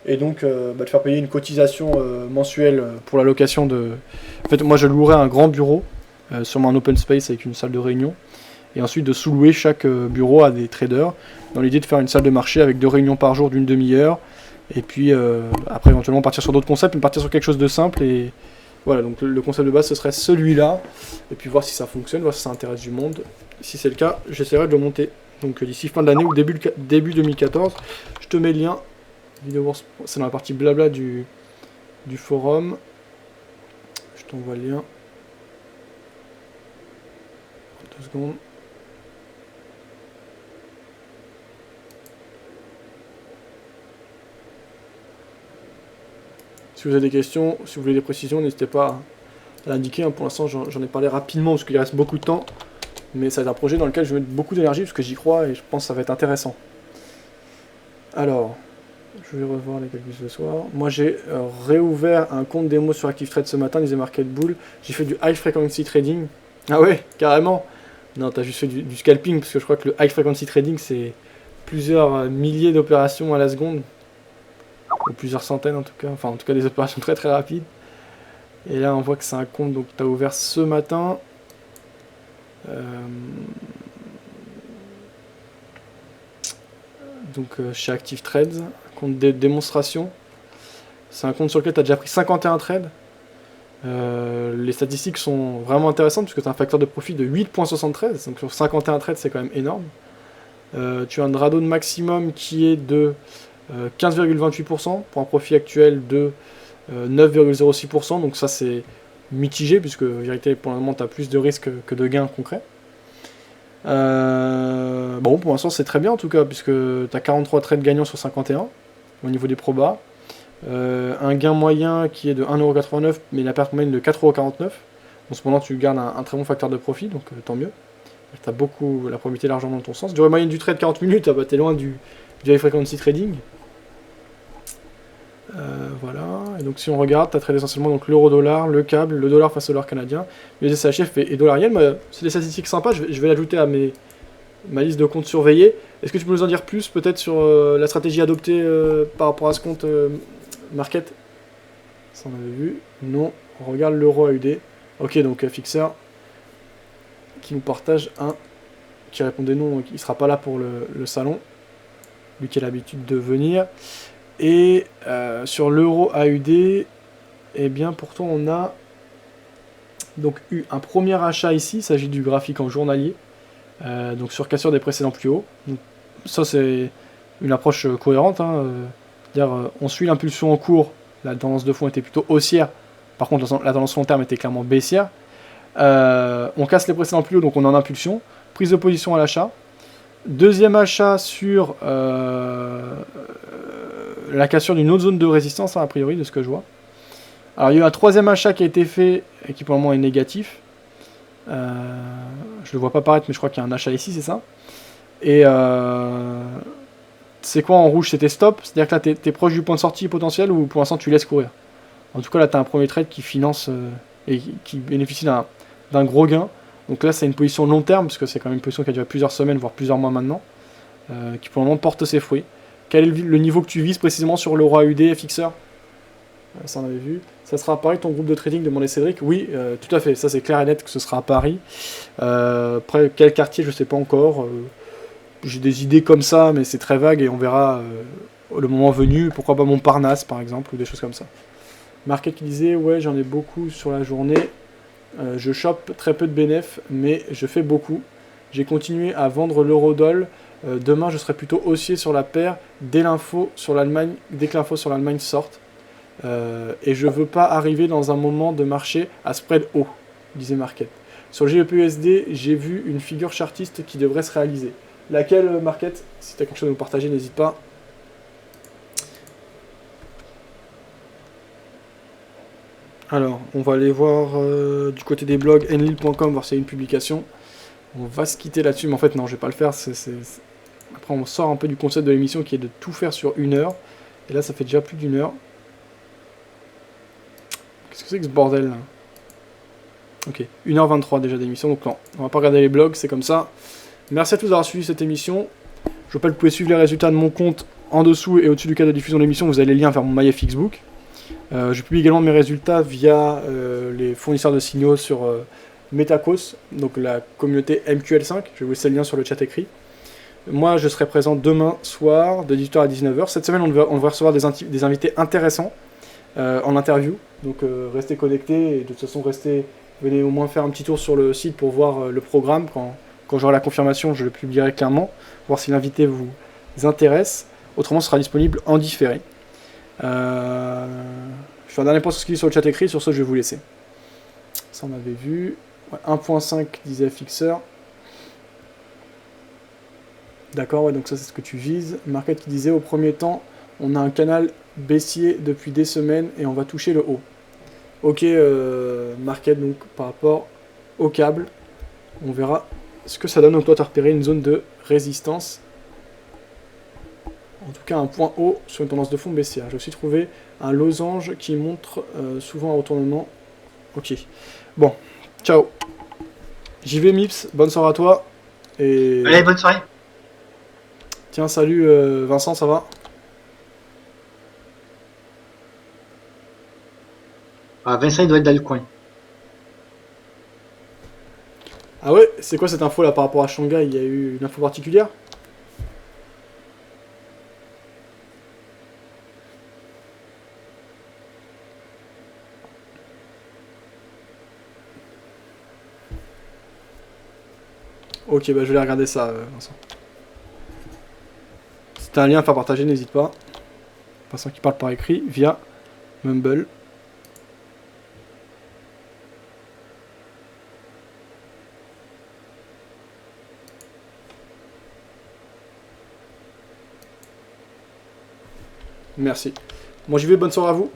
Et donc de faire payer une cotisation mensuelle pour la location de... En fait, moi je louerais un grand bureau, sûrement un open space avec une salle de réunion, et ensuite de sous-louer chaque bureau à des traders, dans l'idée de faire une salle de marché avec 2 réunions par jour d'une demi-heure, et puis après éventuellement partir sur d'autres concepts, mais partir sur quelque chose de simple, et voilà, donc le concept de base ce serait celui-là, et puis voir si ça fonctionne, voir si ça intéresse du monde. Si c'est le cas, j'essaierai de le monter. Donc d'ici fin de l'année ou début 2014, je te mets le lien. C'est dans la partie blabla du forum. Je t'envoie le lien. 2 secondes. Si vous avez des questions, si vous voulez des précisions, n'hésitez pas à l'indiquer. Hein. Pour l'instant, j'en ai parlé rapidement parce qu'il reste beaucoup de temps. Mais ça va être un projet dans lequel je vais mettre beaucoup d'énergie parce que j'y crois et je pense que ça va être intéressant. Alors, je vais revoir les calculs ce soir. Moi, j'ai réouvert un compte démo sur ActiveTrade ce matin, disait Market Bull. J'ai fait du high frequency trading. Ah ouais, carrément. Non, t'as juste fait du scalping parce que je crois que le high frequency trading, c'est plusieurs milliers d'opérations à la seconde. Ou plusieurs centaines en tout cas. Enfin, en tout cas, des opérations très très rapides. Et là, on voit que c'est un compte donc tu as ouvert ce matin. Chez ActiveTrades, un compte de démonstration. C'est un compte sur lequel tu as déjà pris 51 trades. Les statistiques sont vraiment intéressantes puisque tu as un facteur de profit de 8.73. Donc sur 51 trades, c'est quand même énorme. Tu as un drawdown maximum qui est de 15,28% pour un profit actuel de 9,06%. Donc ça, c'est mitigé puisque en vérité, pour le moment, tu as plus de risques que de gains concrets. Bon, pour l'instant, c'est très bien en tout cas, puisque tu as 43 trades gagnants sur 51 au niveau des probas. Un gain moyen qui est de 1,89€, mais la perte moyenne de 4,49€. En ce moment, tu gardes un très bon facteur de profit, donc tant mieux. Tu as beaucoup la probabilité largement dans ton sens. Durée moyenne du trade 40 minutes, bah, tu es loin du high frequency trading. Voilà, et donc si on regarde, tu as tradé essentiellement donc l'euro-dollar, le câble, le dollar face au dollar canadien, le SHF et dollar yen. C'est des statistiques sympas, je vais l'ajouter à ma liste de comptes surveillés. Est-ce que tu peux nous en dire plus peut-être sur la stratégie adoptée par rapport à ce compte market? Ça on avait vu. Non, on regarde l'euro AUD. Ok, donc Fixer qui nous partage un qui répondait non, il sera pas là pour le salon, lui qui a l'habitude de venir. Et sur l'euro AUD, eh bien pourtant on a donc eu un premier achat ici, il s'agit du graphique en journalier, donc sur cassure des précédents plus hauts. Donc, ça c'est une approche cohérente, hein, on suit l'impulsion en cours, la tendance de fond était plutôt haussière, par contre la tendance long terme était clairement baissière. On casse les précédents plus hauts, donc on est en impulsion, prise de position à l'achat. Deuxième achat sur la cassure d'une autre zone de résistance, hein, a priori, de ce que je vois. Alors, il y a eu un troisième achat qui a été fait et qui pour le moment est négatif. Je le vois pas apparaître, mais je crois qu'il y a un achat ici, c'est ça. Et c'est quoi en rouge? C'était stop, c'est-à-dire que là, tu es proche du point de sortie potentiel ou pour l'instant tu laisses courir. En tout cas, là, tu as un premier trade qui finance et qui bénéficie d'un gros gain. Donc là, c'est une position long terme, parce que c'est quand même une position qui a duré plusieurs semaines, voire plusieurs mois maintenant, qui pour le moment porte ses fruits. Quel est le niveau que tu vises précisément sur l'euro AUD, Fixer? Ça on avait vu. Ça sera à Paris ton groupe de trading, demandait Cédric. Oui, tout à fait, ça c'est clair et net que ce sera à Paris. Après, quel quartier, je sais pas encore. J'ai des idées comme ça, mais c'est très vague et on verra le moment venu. Pourquoi pas Montparnasse par exemple, ou des choses comme ça. Market qui disait, ouais, j'en ai beaucoup sur la journée. Je chope très peu de bénéf, mais je fais beaucoup. J'ai continué à vendre l'euro-doll. Demain, je serai plutôt haussier sur la paire dès que l'info sur l'Allemagne sorte. Et je veux pas arriver dans un moment de marché à spread haut, disait Market. Sur le GEP-USD, j'ai vu une figure chartiste qui devrait se réaliser. Laquelle, Market? Si tu as quelque chose à nous partager, n'hésite pas. Alors, on va aller voir du côté des blogs enlil.com, voir s'il y a une publication. On va se quitter là-dessus, mais en fait, non, je vais pas le faire. Après, on sort un peu du concept de l'émission qui est de tout faire sur 1 heure. Et là, ça fait déjà plus d'1 heure. Qu'est-ce que c'est que ce bordel là? Ok, 1h23 déjà d'émission, donc non, on va pas regarder les blogs, c'est comme ça. Merci à tous d'avoir suivi cette émission. Je rappelle que vous pouvez suivre les résultats de mon compte en dessous et au-dessus du cadre de diffusion de l'émission, vous avez les liens vers mon MyFXbook. Je publie également mes résultats via les fournisseurs de signaux sur Metacos, donc la communauté MQL5. Je vais vous laisser le lien sur le chat écrit. Moi, je serai présent demain soir de 18h à 19h. Cette semaine, on va recevoir des invités intéressants en interview. Donc, restez connectés et de toute façon, venez au moins faire un petit tour sur le site pour voir le programme. Quand j'aurai la confirmation, je le publierai clairement, voir si l'invité vous intéresse. Autrement, ce sera disponible en différé. Je fais un dernier point sur ce qu'il dit sur le chat écrit, sur ce je vais vous laisser. Ça on avait vu. Ouais, 1.5 disait Fixer. D'accord, ouais, donc ça c'est ce que tu vises. Market qui disait au premier temps, on a un canal baissier depuis des semaines et on va toucher le haut. Ok, market donc par rapport au câble. On verra ce que ça donne. Donc toi tu as repéré une zone de résistance. En tout cas un point haut sur une tendance de fond baissière. J'ai aussi trouvé un losange qui montre souvent un retournement. Ok. Bon, ciao. J'y vais Mips, bonne soirée à toi. Et... Allez, bonne soirée. Tiens, salut Vincent, ça va? Ah, Vincent, il doit être dans le coin. Ah ouais, c'est quoi cette info là par rapport à Shanghai? Il y a eu une info particulière? Ok, bah je vais aller regarder ça, Vincent. Si t'as un lien à faire partager, n'hésite pas. Vincent qui parle par écrit via Mumble. Merci. Bon, j'y vais, bonne soirée à vous.